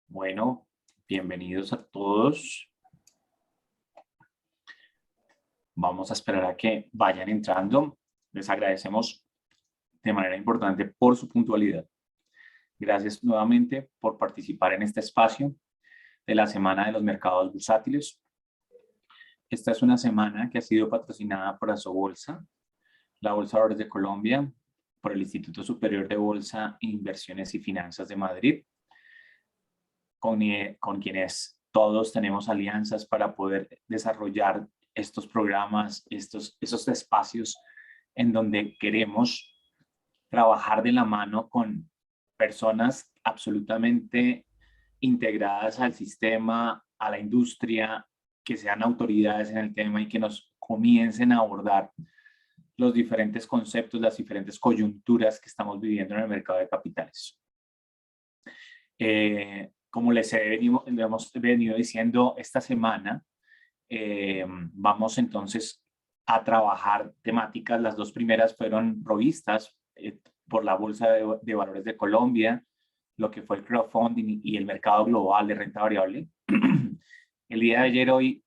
Bueno, bienvenidos a todos. Vamos a esperar a que vayan entrando. Les agradecemos de manera importante por su puntualidad. Gracias nuevamente por participar en este espacio de la Semana de los Mercados Bursátiles. Esta es una semana que ha sido patrocinada por Asobolsa, la Bolsa de Valores de Colombia, por el Instituto Superior de Bolsa, Inversiones y Finanzas de Madrid, con quienes todos tenemos alianzas para poder desarrollar estos programas, esos espacios en donde queremos trabajar de la mano con personas absolutamente integradas al sistema, a la industria, que sean autoridades en el tema y que nos comiencen a abordar los diferentes conceptos, las diferentes coyunturas que estamos viviendo en el mercado de capitales. Como les hemos venido diciendo esta semana, vamos entonces a trabajar temáticas. Las dos primeras fueron provistas por la Bolsa de Valores de Colombia, lo que fue el crowdfunding y el mercado global de renta variable. El día de ayer, hoy,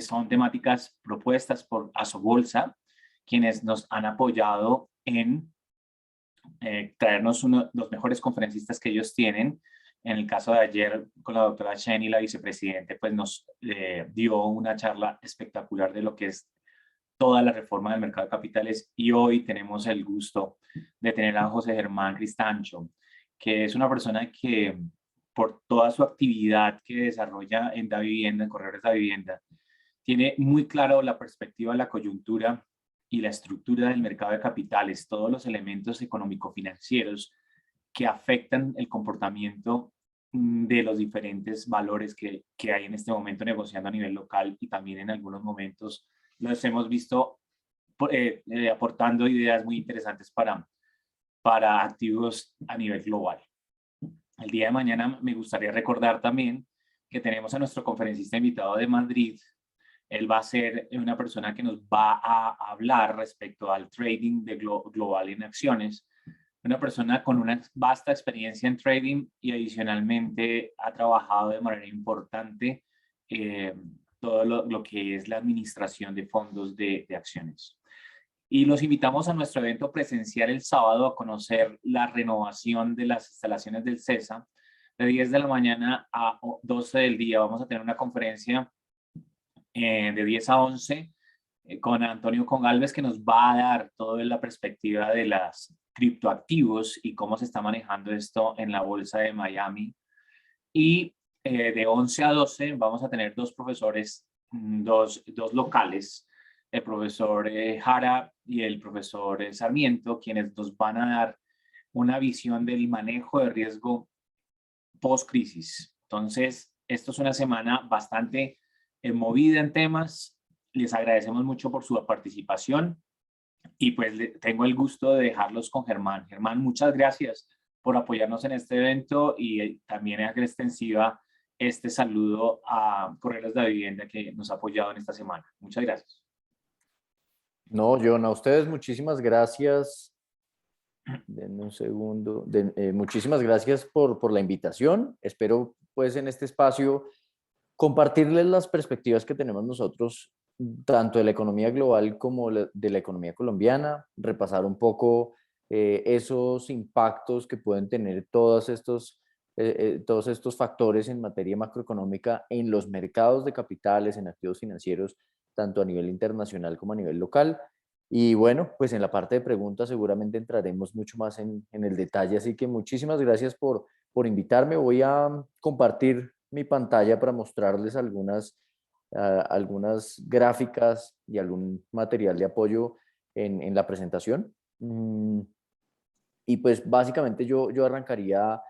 son temáticas propuestas por Asobolsa, quienes nos han apoyado en traernos los mejores conferencistas que ellos tienen. En el caso de ayer, con la doctora Sheni, la vicepresidente, pues nos dio una charla espectacular de lo que es toda la reforma del mercado de capitales, y hoy tenemos el gusto de tener a José Germán Cristancho, que es una persona que por toda su actividad que desarrolla en Davivienda, en Corredores Davivienda, tiene muy claro la perspectiva, la coyuntura y la estructura del mercado de capitales, todos los elementos económico-financieros que afectan el comportamiento de los diferentes valores que hay en este momento negociando a nivel local, y también en algunos momentos los hemos visto aportando ideas muy interesantes para activos a nivel global. El día de mañana me gustaría recordar también que tenemos a nuestro conferencista invitado de Madrid. Él va a ser una persona que nos va a hablar respecto al trading global en acciones. Una persona con una vasta experiencia en trading y adicionalmente ha trabajado de manera importante todo lo que es la administración de fondos de acciones. Y los invitamos a nuestro evento presencial el sábado a conocer la renovación de las instalaciones del CESA. De 10 de la mañana a 12 del día vamos a tener una conferencia de 10 a 11 con Antonio Congalves, que nos va a dar toda la perspectiva de las criptoactivos y cómo se está manejando esto en la bolsa de Miami. Y de 11 a 12 vamos a tener dos profesores, dos locales, el profesor Jara y el profesor Sarmiento, quienes nos van a dar una visión del manejo de riesgo post-crisis. Entonces, esto es una semana bastante movida en temas. Les agradecemos mucho por su participación y pues tengo el gusto de dejarlos con Germán. Germán, muchas gracias por apoyarnos en este evento, y también hacer extensiva este saludo a Corredores de Vivienda, que nos ha apoyado en esta semana. Muchas gracias. No, John, a ustedes muchísimas gracias. Denme un segundo. Muchísimas gracias por la invitación. Espero pues en este espacio compartirles las perspectivas que tenemos nosotros, tanto de la economía global como de la economía colombiana, repasar un poco esos impactos que pueden tener todos estos factores en materia macroeconómica en los mercados de capitales, en activos financieros, tanto a nivel internacional como a nivel local. Y bueno, pues en la parte de preguntas seguramente entraremos mucho más en el detalle, así que muchísimas gracias por invitarme. Voy a compartir mi pantalla para mostrarles algunas gráficas y algún material de apoyo en la presentación. Y pues básicamente yo arrancaría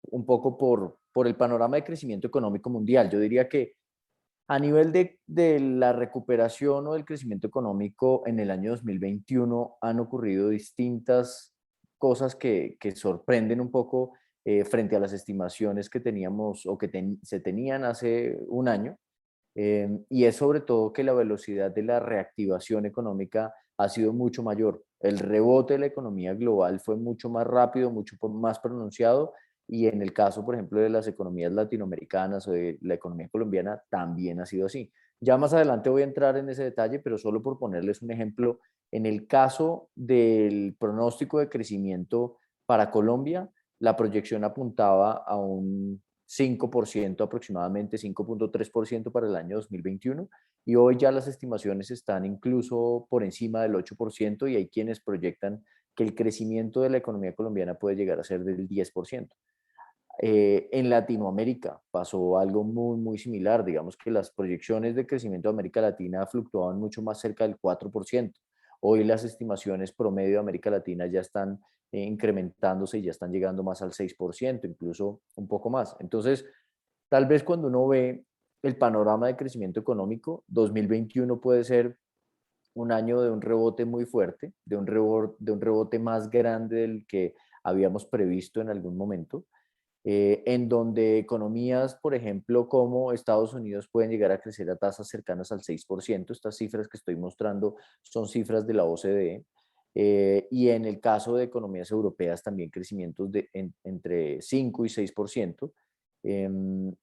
un poco por el panorama de crecimiento económico mundial. Yo diría que a nivel de la recuperación o del crecimiento económico en el año 2021 han ocurrido distintas cosas que sorprenden un poco frente a las estimaciones que teníamos o que se tenían hace un año. Y es sobre todo que la velocidad de la reactivación económica ha sido mucho mayor. El rebote de la economía global fue mucho más rápido, mucho más pronunciado, y en el caso, por ejemplo, de las economías latinoamericanas o de la economía colombiana, también ha sido así. Ya más adelante voy a entrar en ese detalle, pero solo por ponerles un ejemplo, en el caso del pronóstico de crecimiento para Colombia, la proyección apuntaba a un 5% aproximadamente, 5,3% para el año 2021, y hoy ya las estimaciones están incluso por encima del 8% y hay quienes proyectan que el crecimiento de la economía colombiana puede llegar a ser del 10%. En Latinoamérica pasó algo muy, muy similar. Digamos que las proyecciones de crecimiento de América Latina fluctuaban mucho más cerca del 4%. Hoy las estimaciones promedio de América Latina ya están incrementándose y ya están llegando más al 6%, incluso un poco más. Entonces, tal vez cuando uno ve el panorama de crecimiento económico, 2021 puede ser un año de un rebote muy fuerte, de un rebote más grande del que habíamos previsto en algún momento, en donde economías, por ejemplo, como Estados Unidos pueden llegar a crecer a tasas cercanas al 6%. Estas cifras que estoy mostrando son cifras de la OCDE. Y en el caso de economías europeas también crecimientos entre 5 y 6%.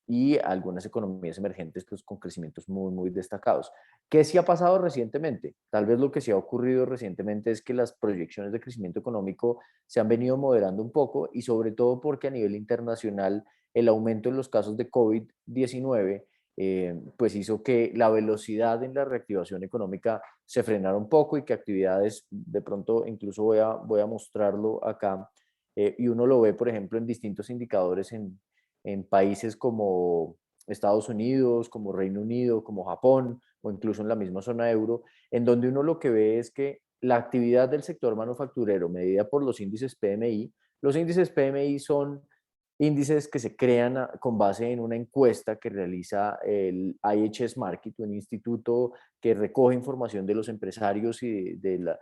Y algunas economías emergentes pues, con crecimientos muy, muy destacados. ¿Qué sí ha pasado recientemente? Tal vez lo que sí ha ocurrido recientemente es que las proyecciones de crecimiento económico se han venido moderando un poco y sobre todo porque a nivel internacional el aumento en los casos de COVID-19 pues hizo que la velocidad en la reactivación económica se frenara un poco y que actividades, de pronto incluso voy a mostrarlo acá, y uno lo ve por ejemplo en distintos indicadores en países como Estados Unidos, como Reino Unido, como Japón o incluso en la misma zona euro, en donde uno lo que ve es que la actividad del sector manufacturero medida por los índices PMI, los índices PMI son índices que se crean con base en una encuesta que realiza el IHS Markit, un instituto que recoge información de los empresarios y de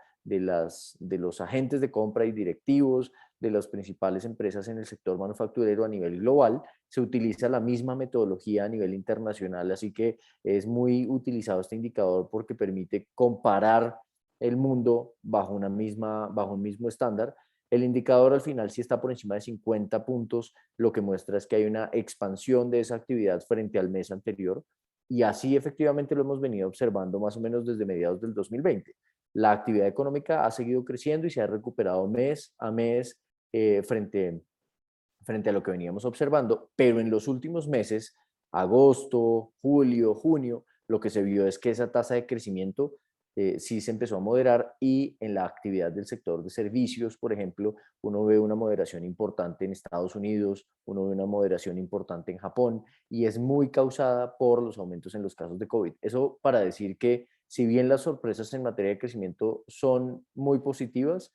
los agentes de compra y directivos de las principales empresas en el sector manufacturero a nivel global. Se utiliza la misma metodología a nivel internacional, así que es muy utilizado este indicador porque permite comparar el mundo bajo un mismo estándar. El indicador al final sí está por encima de 50 puntos, lo que muestra es que hay una expansión de esa actividad frente al mes anterior y así efectivamente lo hemos venido observando más o menos desde mediados del 2020. La actividad económica ha seguido creciendo y se ha recuperado mes a mes frente a lo que veníamos observando, pero en los últimos meses, agosto, julio, junio, lo que se vio es que esa tasa de crecimiento sí se empezó a moderar y en la actividad del sector de servicios, por ejemplo, uno ve una moderación importante en Estados Unidos, uno ve una moderación importante en Japón y es muy causada por los aumentos en los casos de COVID. Eso para decir que si bien las sorpresas en materia de crecimiento son muy positivas,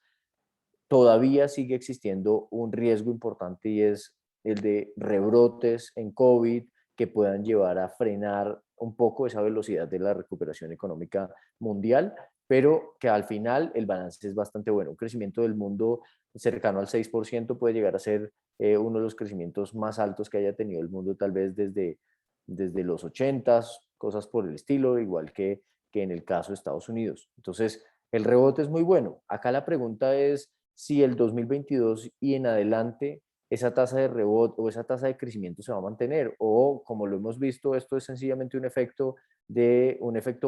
todavía sigue existiendo un riesgo importante y es el de rebrotes en COVID que puedan llevar a frenar un poco esa velocidad de la recuperación económica mundial, pero que al final el balance es bastante bueno. Un crecimiento del mundo cercano al 6% puede llegar a ser uno de los crecimientos más altos que haya tenido el mundo tal vez desde los 80s, cosas por el estilo, igual que en el caso de Estados Unidos. Entonces, el rebote es muy bueno. Acá la pregunta es si el 2022 y en adelante esa tasa de rebote o esa tasa de crecimiento se va a mantener o como lo hemos visto, esto es sencillamente un efecto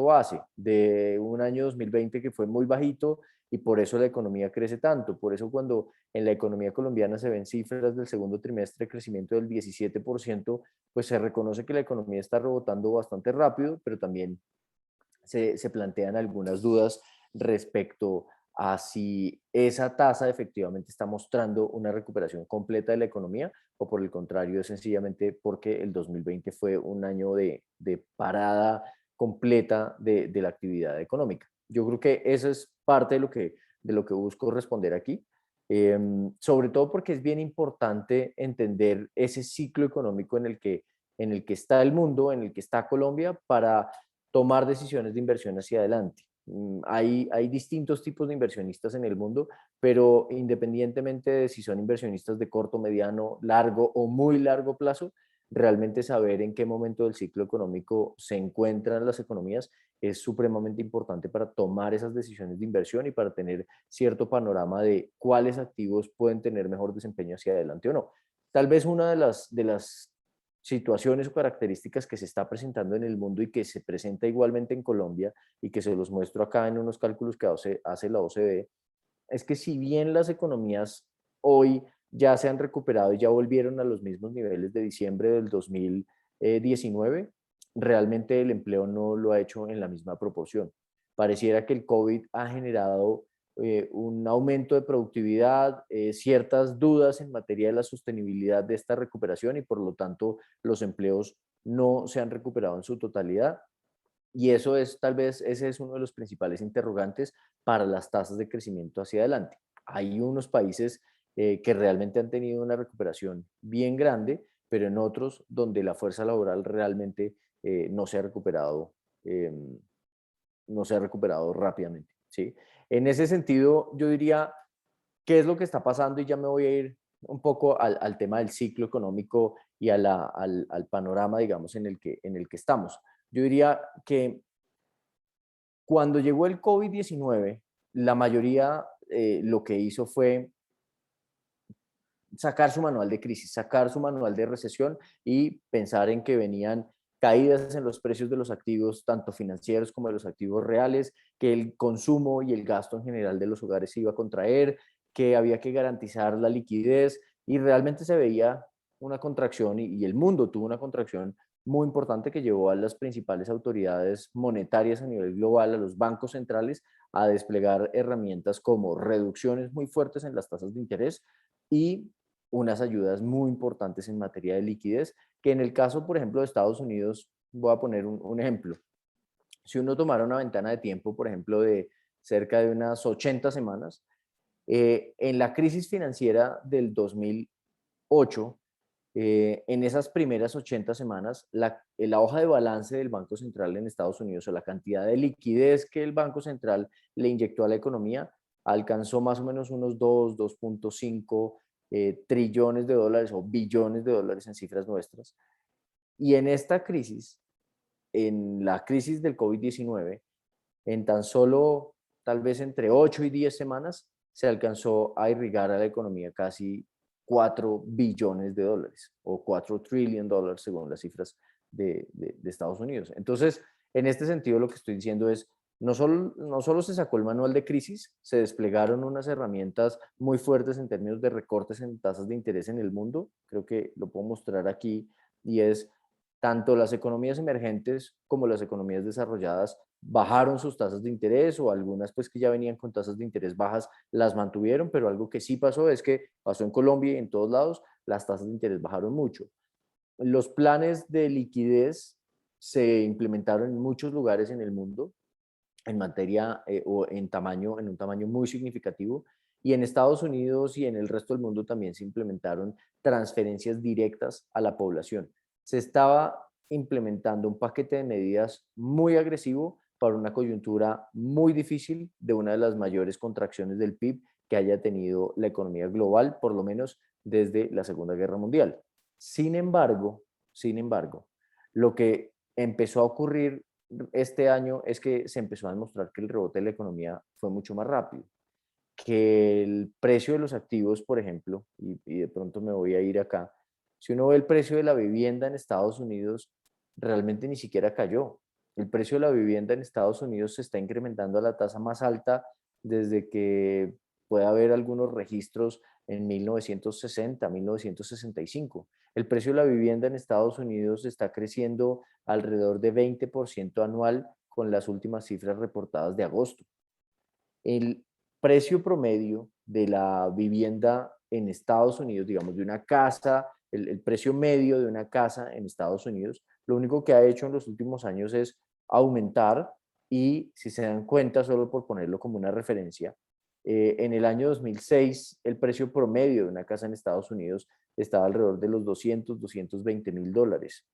base de un año 2020 que fue muy bajito y por eso la economía crece tanto. Por eso cuando en la economía colombiana se ven cifras del segundo trimestre de crecimiento del 17%, pues se reconoce que la economía está rebotando bastante rápido, pero también se plantean algunas dudas respecto a si esa tasa efectivamente está mostrando una recuperación completa de la economía o por el contrario es sencillamente porque el 2020 fue un año de parada completa de la actividad económica. Yo creo que eso es parte de lo que busco responder aquí, sobre todo porque es bien importante entender ese ciclo económico en el que está el mundo, en el que está Colombia, para tomar decisiones de inversión hacia adelante. Hay distintos tipos de inversionistas en el mundo, pero independientemente de si son inversionistas de corto, mediano, largo o muy largo plazo, realmente saber en qué momento del ciclo económico se encuentran las economías es supremamente importante para tomar esas decisiones de inversión y para tener cierto panorama de cuáles activos pueden tener mejor desempeño hacia adelante o no. tal vez una de las situaciones o características que se está presentando en el mundo y que se presenta igualmente en Colombia y que se los muestro acá en unos cálculos que hace la OCDE, es que si bien las economías hoy ya se han recuperado y ya volvieron a los mismos niveles de diciembre del 2019, realmente el empleo no lo ha hecho en la misma proporción. Pareciera que el COVID ha generado un aumento de productividad, ciertas dudas en materia de la sostenibilidad de esta recuperación y por lo tanto los empleos no se han recuperado en su totalidad. Y eso es, tal vez, ese es uno de los principales interrogantes para las tasas de crecimiento hacia adelante. Hay unos países que realmente han tenido una recuperación bien grande, pero en otros donde la fuerza laboral realmente no se ha recuperado, eh, no se ha recuperado rápidamente, ¿sí? En ese sentido, yo diría, ¿qué es lo que está pasando? Y ya me voy a ir un poco al tema del ciclo económico y al panorama, digamos, en el que estamos. Yo diría que cuando llegó el COVID-19, la mayoría lo que hizo fue sacar su manual de crisis, sacar su manual de recesión y pensar en que venían caídas en los precios de los activos, tanto financieros como de los activos reales, que el consumo y el gasto en general de los hogares se iba a contraer, que había que garantizar la liquidez y realmente se veía una contracción y el mundo tuvo una contracción muy importante que llevó a las principales autoridades monetarias a nivel global, a los bancos centrales, a desplegar herramientas como reducciones muy fuertes en las tasas de interés y unas ayudas muy importantes en materia de liquidez, que en el caso, por ejemplo, de Estados Unidos, voy a poner un ejemplo. Si uno tomara una ventana de tiempo, por ejemplo, de cerca de unas 80 semanas, en la crisis financiera del 2008, en esas primeras 80 semanas, la hoja de balance del Banco Central en Estados Unidos o la cantidad de liquidez que el Banco Central le inyectó a la economía alcanzó más o menos unos 2.5 trillones de dólares o billones de dólares en cifras nuestras. Y en esta crisis, en la crisis del COVID-19, en tan solo tal vez entre 8 y 10 semanas, se alcanzó a irrigar a la economía casi 4 billones de dólares o 4 trillion dólares según las cifras de Estados Unidos. Entonces, en este sentido, lo que estoy diciendo es, no solo se sacó el manual de crisis, se desplegaron unas herramientas muy fuertes en términos de recortes en tasas de interés en el mundo, creo que lo puedo mostrar aquí, y es tanto las economías emergentes como las economías desarrolladas bajaron sus tasas de interés o algunas pues que ya venían con tasas de interés bajas las mantuvieron, pero algo que sí pasó es que pasó en Colombia y en todos lados, las tasas de interés bajaron mucho. Los planes de liquidez se implementaron en muchos lugares en el mundo en materia o en un tamaño muy significativo. Y en Estados Unidos y en el resto del mundo también se implementaron transferencias directas a la población. Se estaba implementando un paquete de medidas muy agresivo para una coyuntura muy difícil de una de las mayores contracciones del PIB que haya tenido la economía global, por lo menos desde la Segunda Guerra Mundial. Sin embargo, lo que empezó a ocurrir este año es que se empezó a demostrar que el rebote de la economía fue mucho más rápido, que el precio de los activos, por ejemplo, y de pronto me voy a ir acá, si uno ve el precio de la vivienda en Estados Unidos, realmente ni siquiera cayó. El precio de la vivienda en Estados Unidos se está incrementando a la tasa más alta desde que puede haber algunos registros en 1960, 1965. El precio de la vivienda en Estados Unidos está creciendo alrededor de 20% anual con las últimas cifras reportadas de agosto. El precio promedio de la vivienda en Estados Unidos, digamos, de una casa, el precio medio de una casa en Estados Unidos, lo único que ha hecho en los últimos años es aumentar y, si se dan cuenta, solo por ponerlo como una referencia, en el año 2006 el precio promedio de una casa en Estados Unidos estaba alrededor de los 220 mil dólares.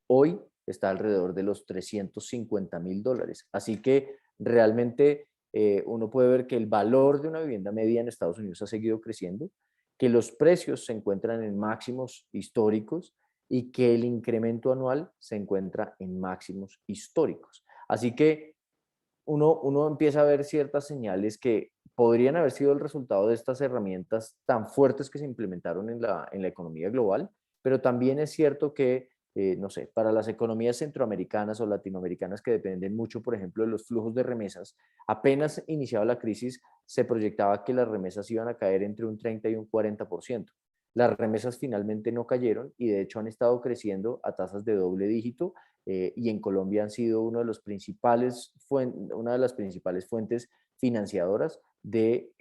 Hoy está alrededor de los 350 mil dólares. Así que realmente uno puede ver que el valor de una vivienda media en Estados Unidos ha seguido creciendo, que los precios se encuentran en máximos históricos y que el incremento anual se encuentra en máximos históricos. Así que uno empieza a ver ciertas señales que podrían haber sido el resultado de estas herramientas tan fuertes que se implementaron en la economía global, pero también es cierto que, no sé, para las economías centroamericanas o latinoamericanas que dependen mucho, por ejemplo, de los flujos de remesas, apenas iniciaba la crisis, se proyectaba que las remesas iban a caer entre un 30 y un 40%. Las remesas finalmente no cayeron y de hecho han estado creciendo a tasas de doble dígito, y en Colombia han sido una de las principales fuentes financiadoras de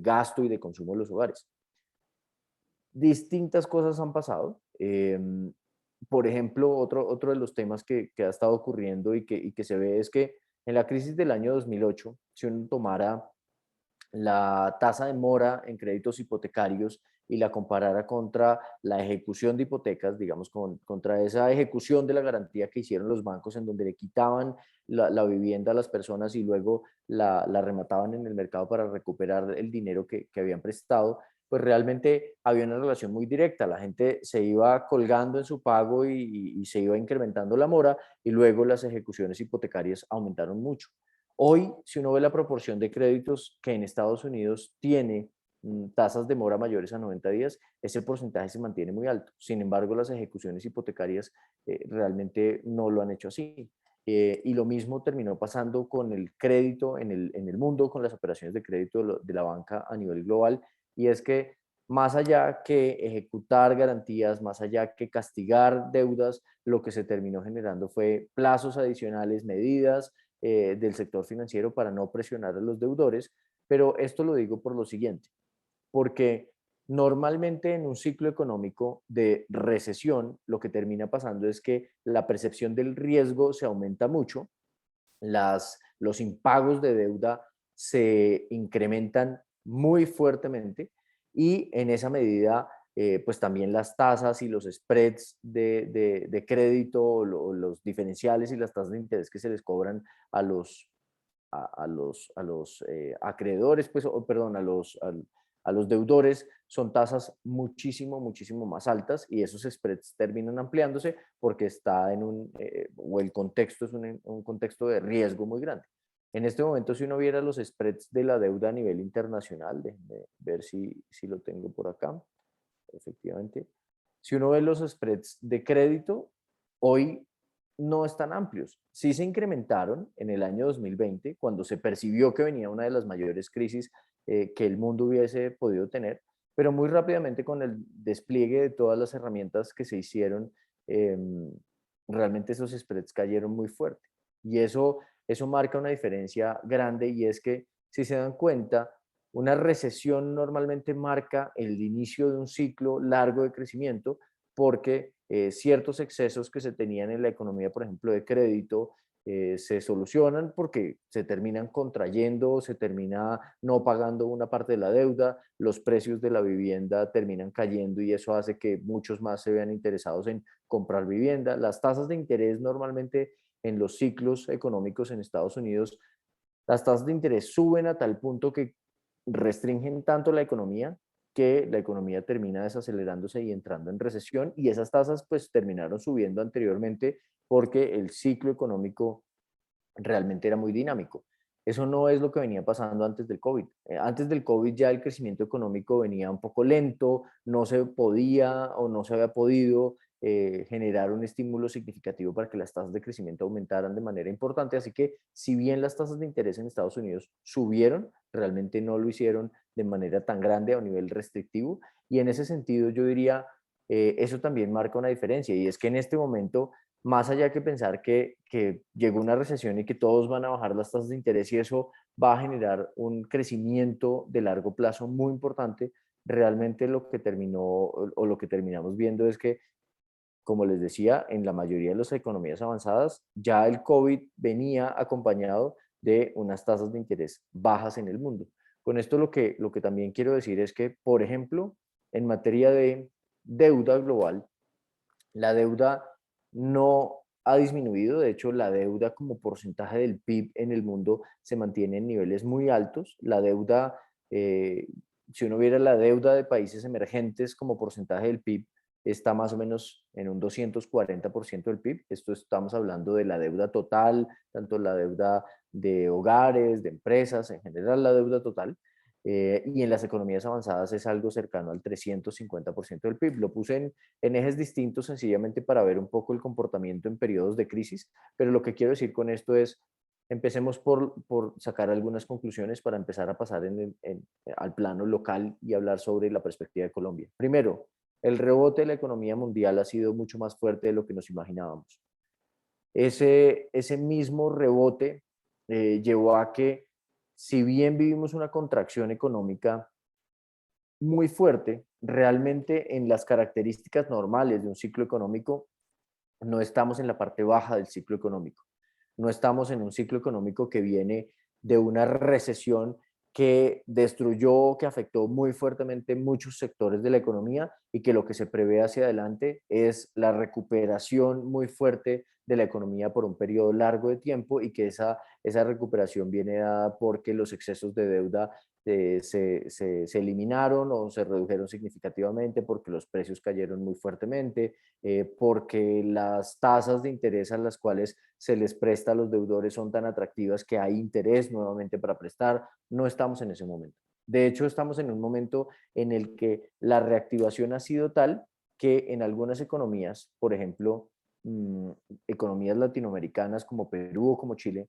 gasto y de consumo de los hogares. Distintas cosas han pasado. Por ejemplo, otro de los temas que ha estado ocurriendo y que se ve es que en la crisis del año 2008, si uno tomara la tasa de mora en créditos hipotecarios y la comparara contra la ejecución de hipotecas, digamos, contra esa ejecución de la garantía que hicieron los bancos en donde le quitaban la vivienda a las personas y luego la remataban en el mercado para recuperar el dinero que habían prestado, pues realmente había una relación muy directa. La gente se iba colgando en su pago y se iba incrementando la mora y luego las ejecuciones hipotecarias aumentaron mucho. Hoy, si uno ve la proporción de créditos que en Estados Unidos tiene tasas de mora mayores a 90 días, ese porcentaje se mantiene muy alto. Sin embargo, las ejecuciones hipotecarias realmente no lo han hecho así. Y lo mismo terminó pasando con el crédito en el mundo, con las operaciones de crédito de la banca a nivel global, y es que más allá que ejecutar garantías, más allá que castigar deudas, lo que se terminó generando fue plazos adicionales, medidas del sector financiero para no presionar a los deudores, pero esto lo digo por lo siguiente, porque normalmente en un ciclo económico de recesión lo que termina pasando es que la percepción del riesgo se aumenta mucho, los impagos de deuda se incrementan muy fuertemente y en esa medida pues también las tasas y los spreads de crédito o los diferenciales y las tasas de interés que se les cobran a los acreedores, pues, perdón, a los deudores, son tasas muchísimo más altas y esos spreads terminan ampliándose porque está o el contexto es un contexto de riesgo muy grande. En este momento, si uno viera los spreads de la deuda a nivel internacional, déjenme ver si lo tengo por acá, efectivamente. Si uno ve los spreads de crédito, hoy no están amplios. Sí se incrementaron en el año 2020, cuando se percibió que venía una de las mayores crisis que el mundo hubiese podido tener, pero muy rápidamente con el despliegue de todas las herramientas que se hicieron, eh, realmente esos spreads cayeron muy fuerte. Y eso marca una diferencia grande y es que, si se dan cuenta, una recesión normalmente marca el inicio de un ciclo largo de crecimiento porque ciertos excesos que se tenían en la economía, por ejemplo, de crédito, se solucionan porque se terminan contrayendo, se termina no pagando una parte de la deuda, los precios de la vivienda terminan cayendo y eso hace que muchos más se vean interesados en comprar vivienda. Las tasas de interés normalmente en los ciclos económicos en Estados Unidos, las tasas de interés suben a tal punto que restringen tanto la economía que la economía termina desacelerándose y entrando en recesión y esas tasas pues terminaron subiendo anteriormente porque el ciclo económico realmente era muy dinámico. Eso no es lo que venía pasando antes del COVID. Antes del COVID ya el crecimiento económico venía un poco lento, no se podía o no se había podido generar un estímulo significativo para que las tasas de crecimiento aumentaran de manera importante. Así que si bien las tasas de interés en Estados Unidos subieron, realmente no lo hicieron de manera tan grande a un nivel restrictivo. Y en ese sentido yo diría, eso también marca una diferencia y es que en este momento más allá que pensar que llegó una recesión y que todos van a bajar las tasas de interés y eso va a generar un crecimiento de largo plazo muy importante, realmente lo que terminó o lo que terminamos viendo es que, como les decía, en la mayoría de las economías avanzadas ya el COVID venía acompañado de unas tasas de interés bajas en el mundo. Con esto lo que también quiero decir es que, por ejemplo, en materia de deuda global, la deuda no ha disminuido, de hecho la deuda como porcentaje del PIB en el mundo se mantiene en niveles muy altos. La deuda, eh, si uno viera la deuda de países emergentes como porcentaje del PIB, está más o menos en un 240% del PIB. Esto estamos hablando de la deuda total, tanto la deuda de hogares, de empresas, en general la deuda total. y en las economías avanzadas es algo cercano al 350% del PIB. Lo puse en ejes distintos sencillamente para ver un poco el comportamiento en periodos de crisis, pero lo que quiero decir con esto es, empecemos por sacar algunas conclusiones para empezar a pasar al plano local y hablar sobre la perspectiva de Colombia. Primero, el rebote de la economía mundial ha sido mucho más fuerte de lo que nos imaginábamos. Ese mismo rebote llevó a que, si bien vivimos una contracción económica muy fuerte, realmente en las características normales de un ciclo económico no estamos en la parte baja del ciclo económico. No estamos en un ciclo económico que viene de una recesión que destruyó, que afectó muy fuertemente muchos sectores de la economía y que lo que se prevé hacia adelante es la recuperación muy fuerte de la economía por un periodo largo de tiempo y que esa recuperación viene dada porque los excesos de deuda se eliminaron o se redujeron significativamente, porque los precios cayeron muy fuertemente, porque las tasas de interés a las cuales se les presta a los deudores son tan atractivas que hay interés nuevamente para prestar. No estamos en ese momento. De hecho, estamos en un momento en el que la reactivación ha sido tal que en algunas economías, por ejemplo, economías latinoamericanas como Perú o como Chile,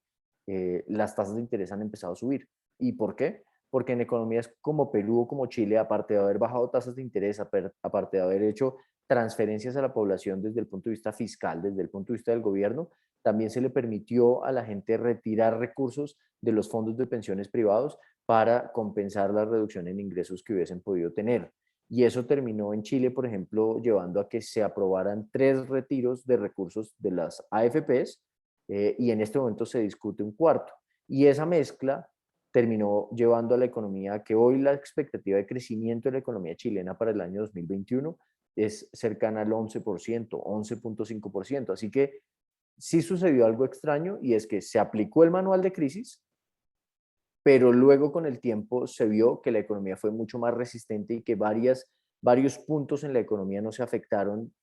las tasas de interés han empezado a subir. ¿Y por qué? Porque en economías como Perú o como Chile, aparte de haber bajado tasas de interés, aparte de haber hecho transferencias a la población desde el punto de vista fiscal, desde el punto de vista del gobierno, también se le permitió a la gente retirar recursos de los fondos de pensiones privados para compensar la reducción en ingresos que hubiesen podido tener. Y eso terminó en Chile, por ejemplo, llevando a que se aprobaran 3 retiros de recursos de las AFPs, y en este momento se discute un cuarto. Y esa mezcla terminó llevando a la economía, que hoy la expectativa de crecimiento de la economía chilena para el año 2021 es cercana al 11%, 11.5%. Así que sí sucedió algo extraño, y es que se aplicó el manual de crisis, pero luego con el tiempo se vio que la economía fue mucho más resistente y que varios puntos en la economía no se afectaron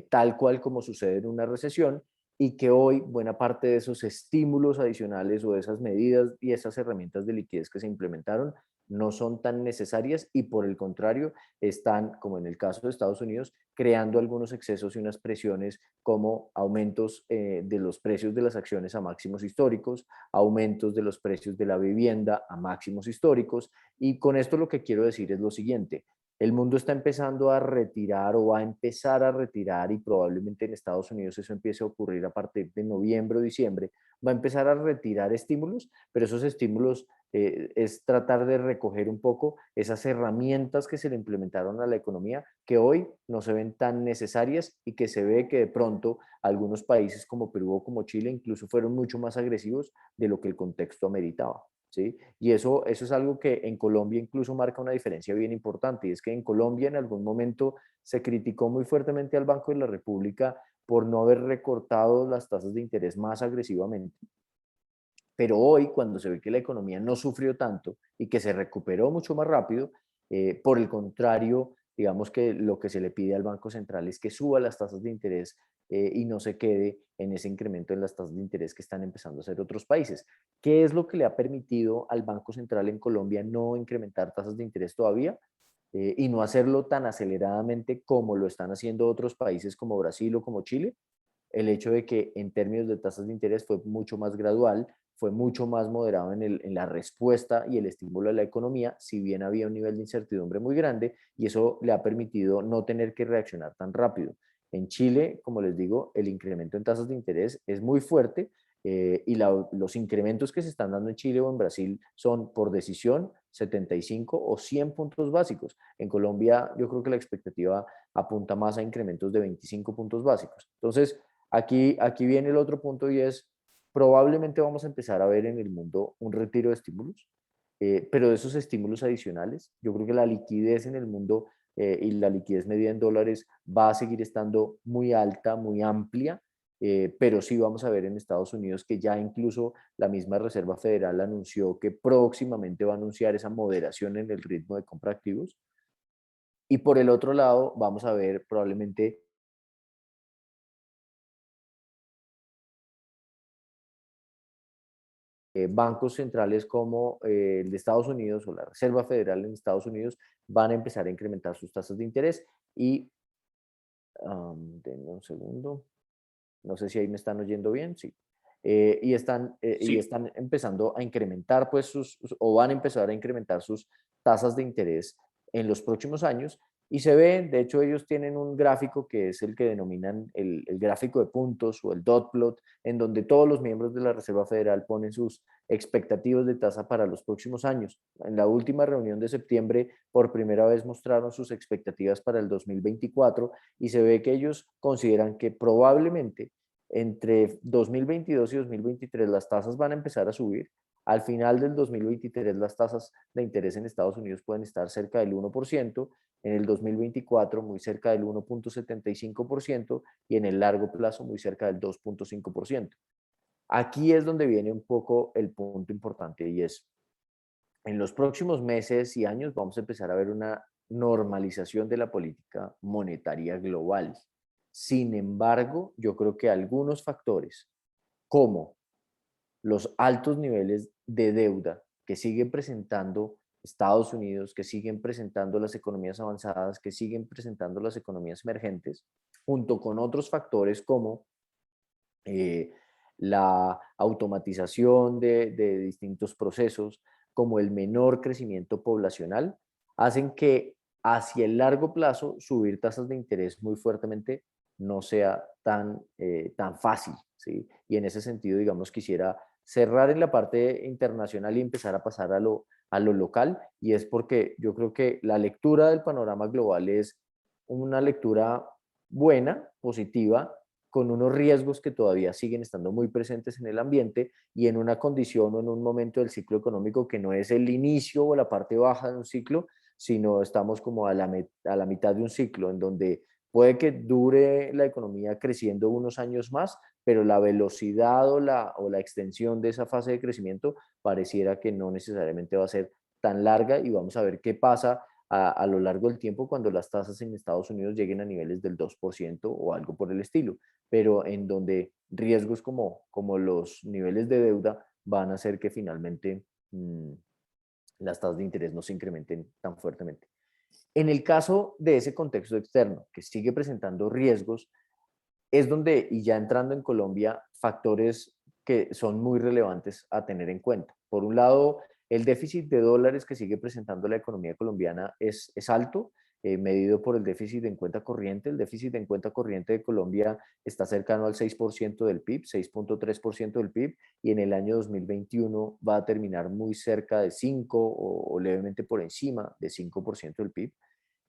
tal cual como sucede en una recesión, y que hoy buena parte de esos estímulos adicionales o de esas medidas y esas herramientas de liquidez que se implementaron no son tan necesarias, y por el contrario están, como en el caso de Estados Unidos, creando algunos excesos y unas presiones como aumentos de los precios de las acciones a máximos históricos, aumentos de los precios de la vivienda a máximos históricos. Y con esto lo que quiero decir es lo siguiente: el mundo está empezando a retirar o va a empezar a retirar, y probablemente en Estados Unidos eso empiece a ocurrir a partir de noviembre o diciembre, va a empezar a retirar estímulos, pero esos estímulos es tratar de recoger un poco esas herramientas que se le implementaron a la economía, que hoy no se ven tan necesarias, y que se ve que de pronto algunos países como Perú o como Chile incluso fueron mucho más agresivos de lo que el contexto ameritaba. ¿Sí? Y eso es algo que en Colombia incluso marca una diferencia bien importante, y es que en Colombia en algún momento se criticó muy fuertemente al Banco de la República por no haber recortado las tasas de interés más agresivamente. Pero hoy, cuando se ve que la economía no sufrió tanto y que se recuperó mucho más rápido, por el contrario, digamos que lo que se le pide al Banco Central es que suba las tasas de interés, y no se quede en ese incremento en las tasas de interés que están empezando a hacer otros países. ¿Qué es lo que le ha permitido al Banco Central en Colombia no incrementar tasas de interés todavía? Y no hacerlo tan aceleradamente como lo están haciendo otros países como Brasil o como Chile. El hecho de que en términos de tasas de interés fue mucho más gradual, fue mucho más moderado en la respuesta y el estímulo a la economía, si bien había un nivel de incertidumbre muy grande, y eso le ha permitido no tener que reaccionar tan rápido. En Chile, como les digo, el incremento en tasas de interés es muy fuerte, y los incrementos que se están dando en Chile o en Brasil son por decisión 75 o 100 puntos básicos. En Colombia yo creo que la expectativa apunta más a incrementos de 25 puntos básicos. Entonces, aquí viene el otro punto, y es: probablemente vamos a empezar a ver en el mundo un retiro de estímulos, pero de esos estímulos adicionales, yo creo que la liquidez en el mundo, y la liquidez medida en dólares, va a seguir estando muy alta, muy amplia, pero sí vamos a ver en Estados Unidos que ya incluso la misma Reserva Federal anunció que próximamente va a anunciar esa moderación en el ritmo de compra de activos. Y por el otro lado, vamos a ver probablemente bancos centrales como el de Estados Unidos o la Reserva Federal en Estados Unidos van a empezar a incrementar sus tasas de interés y, denme un segundo, no sé si ahí me están oyendo bien, sí. Y Sí. están empezando a incrementar, pues, o van a empezar a incrementar sus tasas de interés en los próximos años. Y se ve, de hecho, ellos tienen un gráfico que es el que denominan el gráfico de puntos o el dot plot, en donde todos los miembros de la Reserva Federal ponen sus expectativas de tasa para los próximos años. En la última reunión de septiembre, por primera vez mostraron sus expectativas para el 2024 y se ve que ellos consideran que probablemente entre 2022 y 2023 las tasas van a empezar a subir. Al final del 2023 las tasas de interés en Estados Unidos pueden estar cerca del 1%, en el 2024 muy cerca del 1.75% y en el largo plazo muy cerca del 2.5%. Aquí es donde viene un poco el punto importante y es, en los próximos meses y años vamos a empezar a ver una normalización de la política monetaria global. Sin embargo, yo creo que algunos factores, como los altos niveles de deuda que siguen presentando Estados Unidos, que siguen presentando las economías avanzadas, que siguen presentando las economías emergentes, junto con otros factores como eh, la automatización de distintos procesos, como el menor crecimiento poblacional, hacen que hacia el largo plazo subir tasas de interés muy fuertemente no sea tan fácil, ¿sí? Y en ese sentido, digamos, quisiera cerrar en la parte internacional y empezar a pasar a lo local, y es porque yo creo que la lectura del panorama global es una lectura buena, positiva, con unos riesgos que todavía siguen estando muy presentes en el ambiente y en una condición o en un momento del ciclo económico que no es el inicio o la parte baja de un ciclo, sino estamos como a la mitad de un ciclo en donde puede que dure la economía creciendo unos años más, pero la velocidad o la extensión de esa fase de crecimiento pareciera que no necesariamente va a ser tan larga y vamos a ver qué pasa a lo largo del tiempo cuando las tasas en Estados Unidos lleguen a niveles del 2% o algo por el estilo, pero en donde riesgos como los niveles de deuda van a hacer que finalmente las tasas de interés no se incrementen tan fuertemente. En el caso de ese contexto externo que sigue presentando riesgos, es donde, y ya entrando en Colombia, factores que son muy relevantes a tener en cuenta. Por un lado, el déficit de dólares que sigue presentando la economía colombiana es alto, medido por el déficit en cuenta corriente. El déficit en cuenta corriente de Colombia está cercano al 6% del PIB, 6.3% del PIB, y en el año 2021 va a terminar muy cerca de 5 o levemente por encima de 5% del PIB.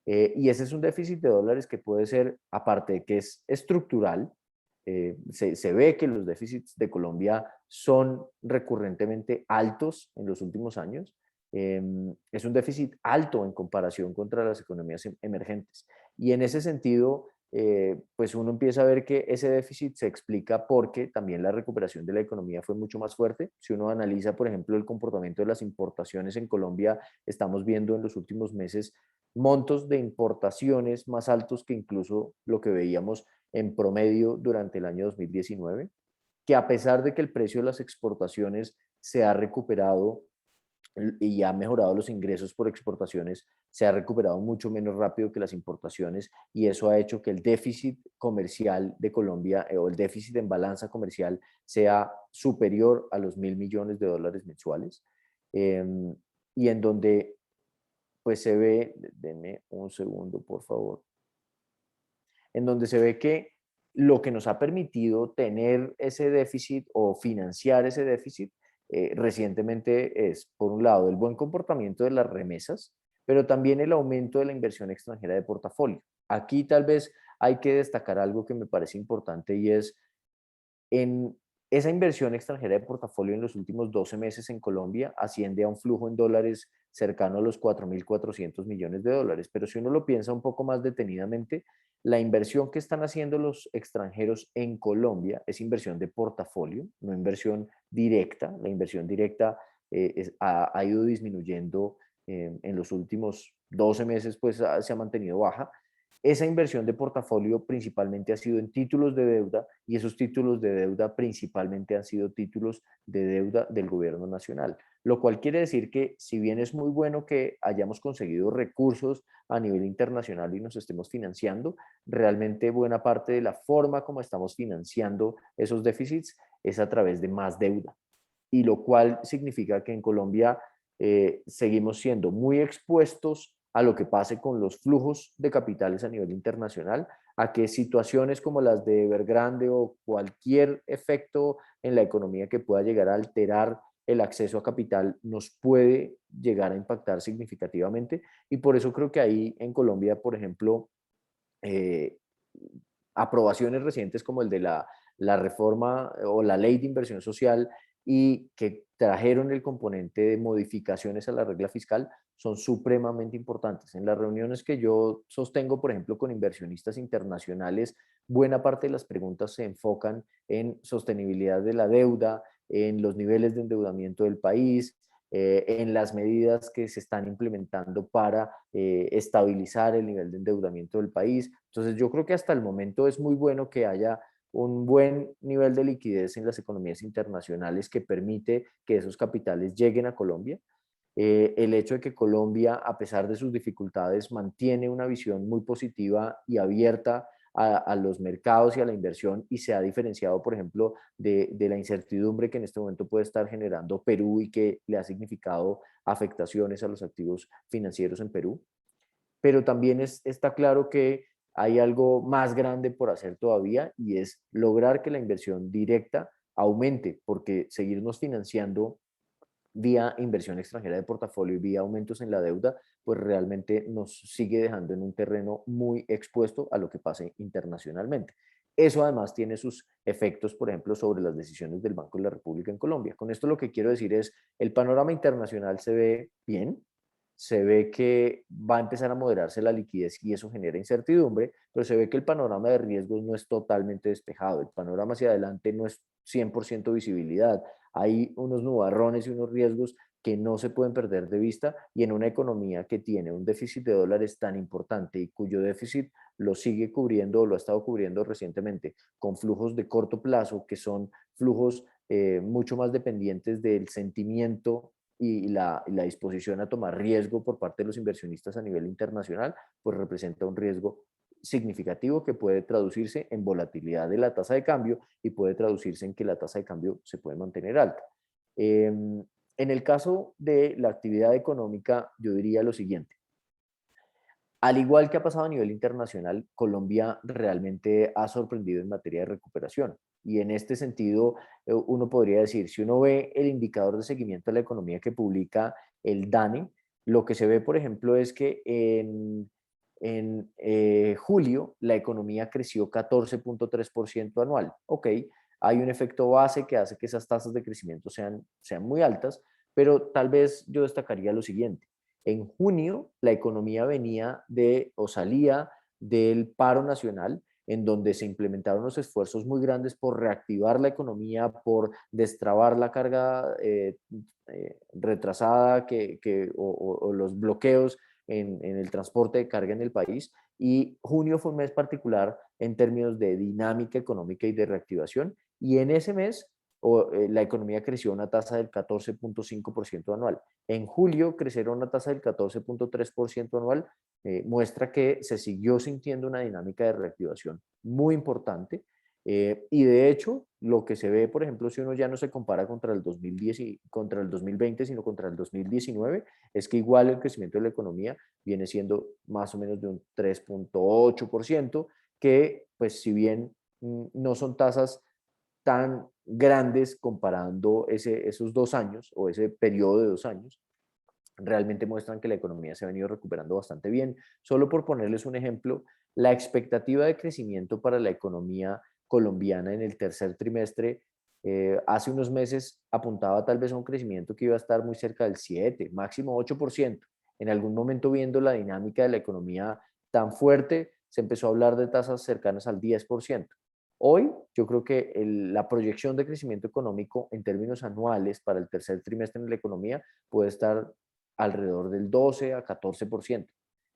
Y ese es un déficit de dólares que puede ser, aparte de que es estructural, se ve que los déficits de Colombia son recurrentemente altos en los últimos años. Es un déficit alto en comparación contra las economías emergentes. Y en ese sentido, pues uno empieza a ver que ese déficit se explica porque también la recuperación de la economía fue mucho más fuerte. Si uno analiza, por ejemplo, el comportamiento de las importaciones en Colombia, estamos viendo en los últimos meses montos de importaciones más altos que incluso lo que veíamos en promedio durante el año 2019, que a pesar de que el precio de las exportaciones se ha recuperado y ha mejorado los ingresos por exportaciones, se ha recuperado mucho menos rápido que las importaciones y eso ha hecho que el déficit comercial de Colombia o el déficit en balanza comercial sea superior a los $1.000 millones mensuales. Y en donde pues se ve, denme un segundo por favor, en donde se ve que lo que nos ha permitido tener ese déficit o financiar ese déficit recientemente es, por un lado, el buen comportamiento de las remesas, pero también el aumento de la inversión extranjera de portafolio. Aquí tal vez hay que destacar algo que me parece importante y es en esa inversión extranjera de portafolio en los últimos 12 meses en Colombia asciende a un flujo en dólares cercano a los 4.400 millones de dólares. Pero si uno lo piensa un poco más detenidamente, la inversión que están haciendo los extranjeros en Colombia es inversión de portafolio, no inversión directa. La inversión directa ha ido disminuyendo en los últimos 12 meses, pues se ha mantenido baja. esa inversión de portafolio principalmente ha sido en títulos de deuda y esos títulos de deuda principalmente han sido títulos de deuda del gobierno nacional, lo cual quiere decir que si bien es muy bueno que hayamos conseguido recursos a nivel internacional y nos estemos financiando, realmente buena parte de la forma como estamos financiando esos déficits es a través de más deuda, y lo cual significa que en Colombia seguimos siendo muy expuestos a lo que pase con los flujos de capitales a nivel internacional, a que situaciones como las de Evergrande o cualquier efecto en la economía que pueda llegar a alterar el acceso a capital nos puede llegar a impactar significativamente. Y por eso creo que ahí en Colombia, por ejemplo, eh, aprobaciones recientes como el de la reforma o la ley de inversión social y que trajeron el componente de modificaciones a la regla fiscal son supremamente importantes. En las reuniones que yo sostengo, por ejemplo, con inversionistas internacionales, buena parte de las preguntas se enfocan en sostenibilidad de la deuda, en los niveles de endeudamiento del país, en las medidas que se están implementando para estabilizar el nivel de endeudamiento del país. Entonces yo creo que hasta el momento es muy bueno que haya un buen nivel de liquidez en las economías internacionales que permite que esos capitales lleguen a Colombia. El hecho de que Colombia, a pesar de sus dificultades, mantiene una visión muy positiva y abierta a los mercados y a la inversión y se ha diferenciado, por ejemplo, de la incertidumbre que en este momento puede estar generando Perú y que le ha significado afectaciones a los activos financieros en Perú. Pero también está claro que hay algo más grande por hacer todavía y es lograr que la inversión directa aumente, porque seguirnos financiando vía inversión extranjera de portafolio y vía aumentos en la deuda, pues realmente nos sigue dejando en un terreno muy expuesto a lo que pase internacionalmente. Eso además tiene sus efectos, por ejemplo, sobre las decisiones del Banco de la República en Colombia. Con esto lo que quiero decir es, el panorama internacional se ve bien, se ve que va a empezar a moderarse la liquidez y eso genera incertidumbre, pero se ve que el panorama de riesgos no es totalmente despejado. El panorama hacia adelante no es 100% visibilidad. Hay unos nubarrones y unos riesgos que no se pueden perder de vista y en una economía que tiene un déficit de dólares tan importante y cuyo déficit lo sigue cubriendo o lo ha estado cubriendo recientemente con flujos de corto plazo que son flujos mucho más dependientes del sentimiento y la disposición a tomar riesgo por parte de los inversionistas a nivel internacional, pues representa un riesgo significativo que puede traducirse en volatilidad de la tasa de cambio y puede traducirse en que la tasa de cambio se puede mantener alta. En el caso de la actividad económica, yo diría lo siguiente. Al igual que ha pasado a nivel internacional, Colombia realmente ha sorprendido en materia de recuperación. Y en este sentido, uno podría decir, si uno ve el indicador de seguimiento de la economía que publica el DANE, lo que se ve, por ejemplo, es que en julio la economía creció 14.3% anual. Ok, hay un efecto base que hace que esas tasas de crecimiento sean muy altas, pero tal vez yo destacaría lo siguiente. En junio, la economía venía de o salía del paro nacional, en donde se implementaron los esfuerzos muy grandes por reactivar la economía, por destrabar la carga retrasada o los bloqueos en el transporte de carga en el país. Y junio fue un mes particular en términos de dinámica económica y de reactivación. Y en ese mes la economía creció a una tasa del 14.5% anual. En julio, crecer a una tasa del 14.3% anual muestra que se siguió sintiendo una dinámica de reactivación muy importante. Y de hecho, lo que se ve, por ejemplo, si uno ya no se compara contra el 2010 y contra el 2020, sino contra el 2019, es que igual el crecimiento de la economía viene siendo más o menos de un 3.8%, que pues si bien no son tasas tan grandes comparando esos 2 años o ese periodo de 2 años, realmente muestran que la economía se ha venido recuperando bastante bien. Solo por ponerles un ejemplo, la expectativa de crecimiento para la economía colombiana en el tercer trimestre hace unos meses apuntaba tal vez a un crecimiento que iba a estar muy cerca del 7, máximo 8%. En algún momento viendo la dinámica de la economía tan fuerte, se empezó a hablar de tasas cercanas al 10%. Hoy yo creo que la proyección de crecimiento económico en términos anuales para el tercer trimestre en la economía puede estar alrededor del 12 a 14%.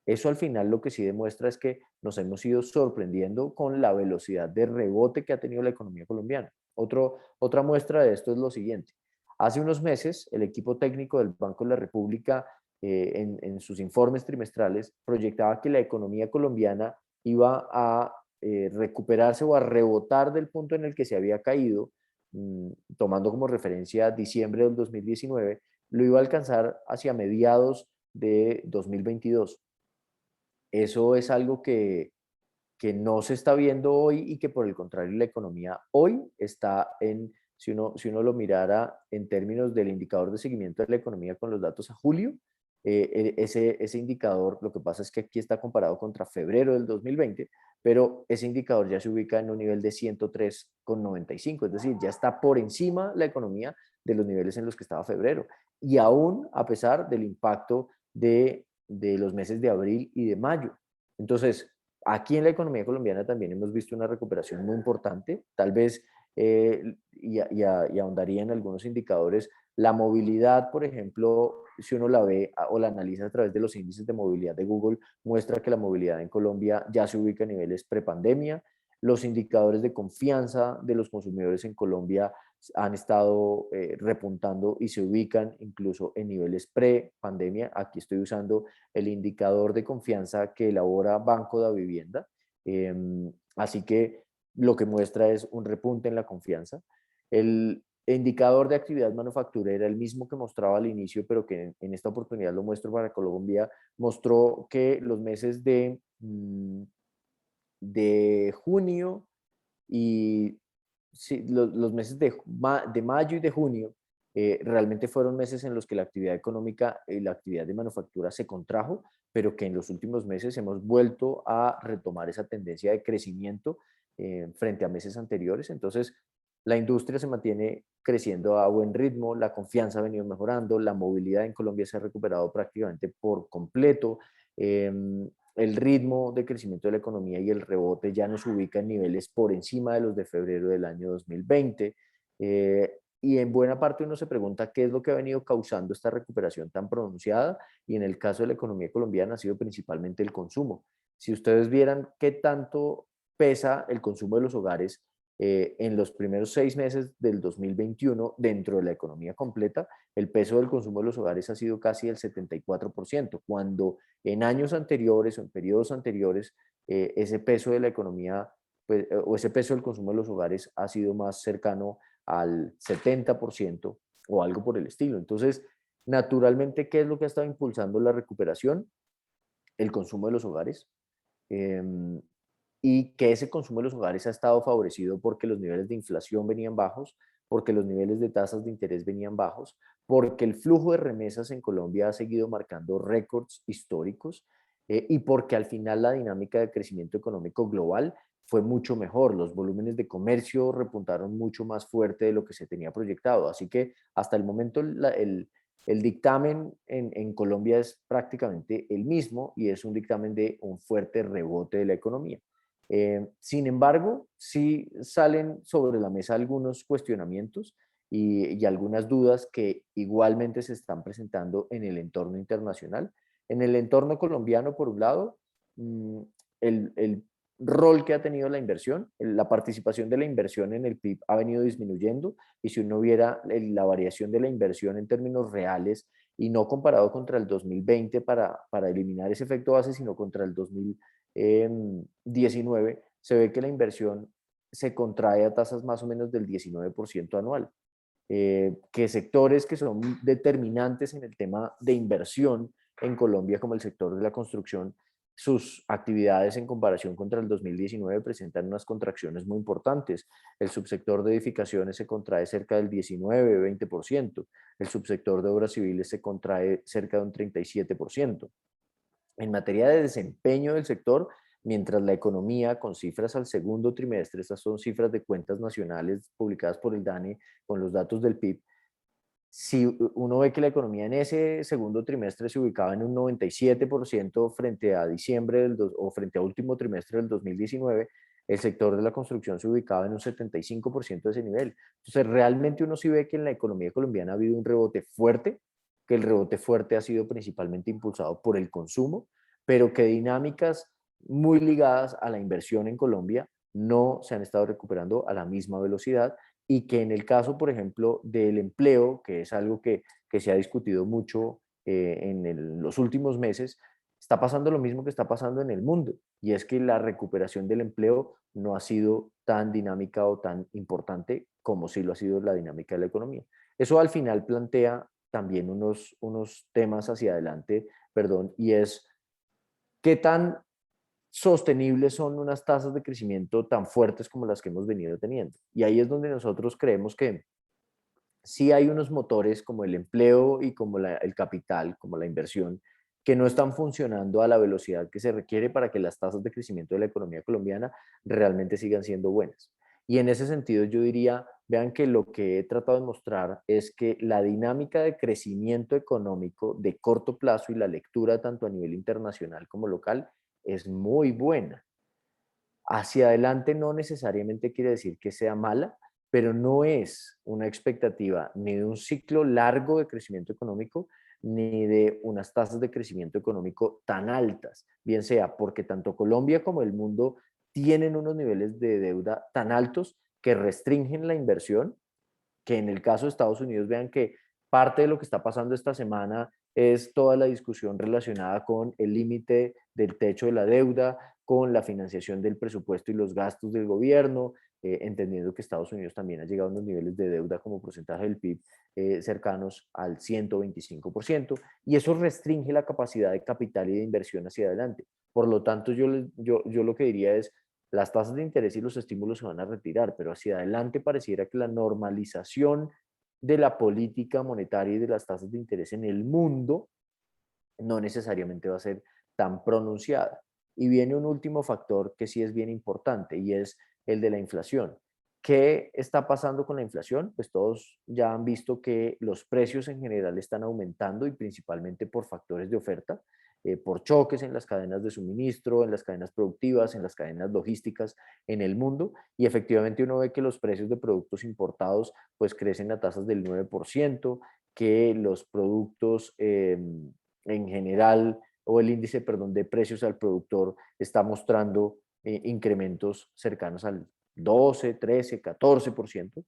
Eso al final lo que sí demuestra es que nos hemos ido sorprendiendo con la velocidad de rebote que ha tenido la economía colombiana. Otra muestra de esto es lo siguiente. Hace unos meses, el equipo técnico del Banco de la República, en sus informes trimestrales, proyectaba que la economía colombiana iba a recuperarse o a rebotar del punto en el que se había caído, tomando como referencia diciembre del 2019, lo iba a alcanzar hacia mediados de 2022. Eso es algo que no se está viendo hoy y que por el contrario la economía hoy está si uno lo mirara en términos del indicador de seguimiento de la economía con los datos a julio, ese indicador, lo que pasa es que aquí está comparado contra febrero del 2020, pero ese indicador ya se ubica en un nivel de 103,95, es decir, ya está por encima la economía de los niveles en los que estaba febrero. Y aún a pesar del impacto de los meses de abril y de mayo. Entonces, aquí en la economía colombiana también hemos visto una recuperación muy importante, tal vez, y ahondaría en algunos indicadores. La movilidad, por ejemplo, si uno la ve o la analiza a través de los índices de movilidad de Google, muestra que la movilidad en Colombia ya se ubica a niveles prepandemia. Los indicadores de confianza de los consumidores en Colombia han estado repuntando y se ubican incluso en niveles pre-pandemia. Aquí estoy usando el indicador de confianza que elabora Banco de Vivienda. Así que lo que muestra es un repunte en la confianza. El indicador de actividad manufacturera, el mismo que mostraba al inicio, pero que en esta oportunidad lo muestro para Colombia, mostró que los meses de junio y sí, los meses de mayo y de junio realmente fueron meses en los que la actividad económica y la actividad de manufactura se contrajo, pero que en los últimos meses hemos vuelto a retomar esa tendencia de crecimiento frente a meses anteriores. Entonces, la industria se mantiene creciendo a buen ritmo, la confianza ha venido mejorando, la movilidad en Colombia se ha recuperado prácticamente por completo. El ritmo de crecimiento de la economía y el rebote ya nos ubica en niveles por encima de los de febrero del año 2020. Y en buena parte uno se pregunta qué es lo que ha venido causando esta recuperación tan pronunciada, y en el caso de la economía colombiana ha sido principalmente el consumo. Si ustedes vieran qué tanto pesa el consumo de los hogares en los primeros 6 meses del 2021 dentro de la economía completa, el peso del consumo de los hogares ha sido casi el 74%, cuando en años anteriores o en periodos anteriores ese peso de la economía, pues, o ese peso del consumo de los hogares ha sido más cercano al 70% o algo por el estilo. Entonces, naturalmente, ¿qué es lo que ha estado impulsando la recuperación? El consumo de los hogares. Y que ese consumo de los hogares ha estado favorecido porque los niveles de inflación venían bajos, porque los niveles de tasas de interés venían bajos, porque el flujo de remesas en Colombia ha seguido marcando récords históricos y porque al final la dinámica de crecimiento económico global fue mucho mejor. Los volúmenes de comercio repuntaron mucho más fuerte de lo que se tenía proyectado. Así que hasta el momento el dictamen en Colombia es prácticamente el mismo y es un dictamen de un fuerte rebote de la economía. Sin embargo, sí salen sobre la mesa algunos cuestionamientos y algunas dudas que igualmente se están presentando en el entorno internacional. En el entorno colombiano, por un lado, mm, el rol que ha tenido la inversión, la participación de la inversión en el PIB ha venido disminuyendo, y si uno viera la variación de la inversión en términos reales y no comparado contra el 2020 para eliminar ese efecto base, sino contra el 2019, se ve que la inversión se contrae a tasas más o menos del 19% anual. Que sectores que son determinantes en el tema de inversión en Colombia, como el sector de la construcción, sus actividades en comparación contra el 2019 presentan unas contracciones muy importantes. El subsector de edificaciones se contrae cerca del 19-20%, el subsector de obras civiles se contrae cerca de un 37%. En materia de desempeño del sector, mientras la economía, con cifras al segundo trimestre, estas son cifras de cuentas nacionales publicadas por el DANE con los datos del PIB, si uno ve que la economía en ese segundo trimestre se ubicaba en un 97% frente a diciembre o frente a último trimestre del 2019, el sector de la construcción se ubicaba en un 75% de ese nivel. Entonces, realmente uno sí ve que en la economía colombiana ha habido un rebote fuerte, que el rebote fuerte ha sido principalmente impulsado por el consumo, pero que dinámicas muy ligadas a la inversión en Colombia no se han estado recuperando a la misma velocidad y que en el caso, por ejemplo, del empleo, que es algo que se ha discutido mucho los últimos meses, está pasando lo mismo que está pasando en el mundo, y es que la recuperación del empleo no ha sido tan dinámica o tan importante como sí lo ha sido la dinámica de la economía. Eso al final plantea también unos temas hacia adelante, perdón, y es qué tan sostenibles son unas tasas de crecimiento tan fuertes como las que hemos venido teniendo. Y ahí es donde nosotros creemos que sí hay unos motores como el empleo y como el capital, como la inversión, que no están funcionando a la velocidad que se requiere para que las tasas de crecimiento de la economía colombiana realmente sigan siendo buenas. Y en ese sentido yo diría, vean que lo que he tratado de mostrar es que la dinámica de crecimiento económico de corto plazo y la lectura tanto a nivel internacional como local es muy buena. Hacia adelante no necesariamente quiere decir que sea mala, pero no es una expectativa ni de un ciclo largo de crecimiento económico, ni de unas tasas de crecimiento económico tan altas, bien sea porque tanto Colombia como el mundo tienen unos niveles de deuda tan altos que restringen la inversión, que en el caso de Estados Unidos vean que parte de lo que está pasando esta semana es toda la discusión relacionada con el límite del techo de la deuda, con la financiación del presupuesto y los gastos del gobierno, entendiendo que Estados Unidos también ha llegado a unos niveles de deuda como porcentaje del PIB cercanos al 125%, y eso restringe la capacidad de capital y de inversión hacia adelante. Por lo tanto, yo lo que diría es, las tasas de interés y los estímulos se van a retirar, pero hacia adelante pareciera que la normalización de la política monetaria y de las tasas de interés en el mundo no necesariamente va a ser tan pronunciada. Y viene un último factor que sí es bien importante, y es el de la inflación. ¿Qué está pasando con la inflación? Pues todos ya han visto que los precios en general están aumentando, y principalmente por factores de oferta, por choques en las cadenas de suministro, en las cadenas productivas, en las cadenas logísticas en el mundo, y efectivamente uno ve que los precios de productos importados pues crecen a tasas del 9%, que los productos en general, o el índice, perdón, de precios al productor está mostrando incrementos cercanos al 12, 13, 14%,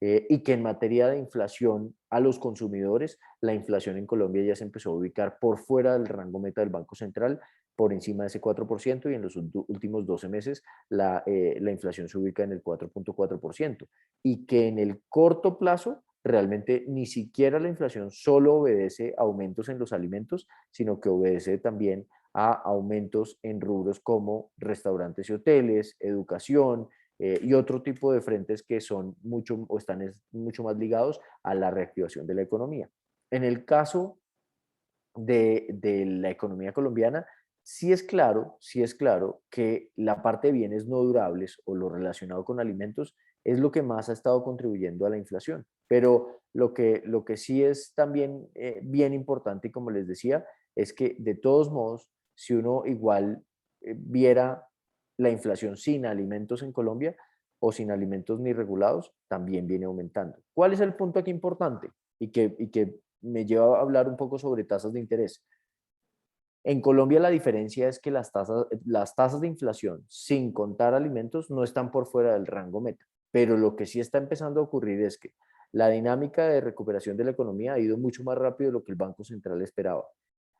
y que en materia de inflación a los consumidores, la inflación en Colombia ya se empezó a ubicar por fuera del rango meta del Banco Central, por encima de ese 4%, y en los últimos 12 meses la inflación se ubica en el 4.4%, y que en el corto plazo realmente ni siquiera la inflación solo obedece a aumentos en los alimentos, sino que obedece también a aumentos en rubros como restaurantes y hoteles, educación, y otro tipo de frentes que son mucho o están mucho más ligados a la reactivación de la economía. En el caso de la economía colombiana, sí es claro que la parte de bienes no durables o lo relacionado con alimentos es lo que más ha estado contribuyendo a la inflación. Pero lo que sí es también bien importante, y como les decía, es que de todos modos, si uno igual viera la inflación sin alimentos en Colombia o sin alimentos ni regulados, también viene aumentando. ¿Cuál es el punto aquí importante? Y que me lleva a hablar un poco sobre tasas de interés. En Colombia la diferencia es que las tasas de inflación, sin contar alimentos, no están por fuera del rango meta. Pero lo que sí está empezando a ocurrir es que la dinámica de recuperación de la economía ha ido mucho más rápido de lo que el Banco Central esperaba.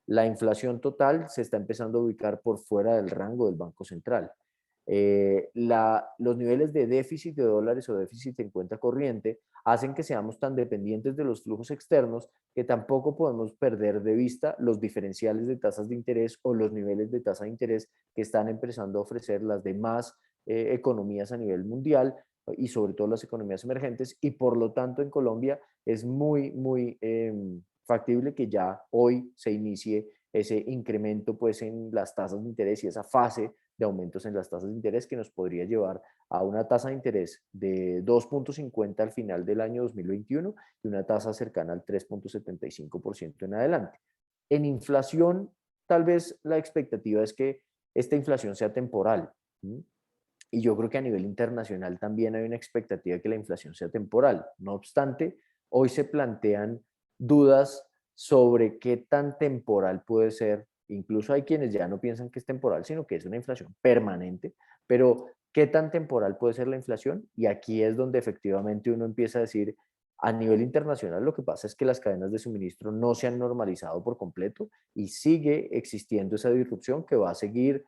La inflación total se está empezando a ubicar por fuera del rango del Banco Central. Los niveles de déficit de dólares o déficit en cuenta corriente hacen que seamos tan dependientes de los flujos externos que tampoco podemos perder de vista los diferenciales de tasas de interés o los niveles de tasa de interés que están empezando a ofrecer las demás economías a nivel mundial, y sobre todo las economías emergentes, y por lo tanto en Colombia es muy factible que ya hoy se inicie ese incremento pues en las tasas de interés y esa fase de aumentos en las tasas de interés que nos podría llevar a una tasa de interés de 2.50 al final del año 2021 y una tasa cercana al 3.75% en adelante. En inflación, tal vez la expectativa es que esta inflación sea temporal. ¿Sí? Y yo creo que a nivel internacional también hay una expectativa de que la inflación sea temporal. No obstante, hoy se plantean dudas sobre qué tan temporal puede ser incluso hay quienes ya no piensan que es temporal, sino que es una inflación permanente, pero ¿qué tan temporal puede ser la inflación? Y aquí es donde efectivamente uno empieza a decir, a nivel internacional lo que pasa es que las cadenas de suministro no se han normalizado por completo y sigue existiendo esa disrupción que va a seguir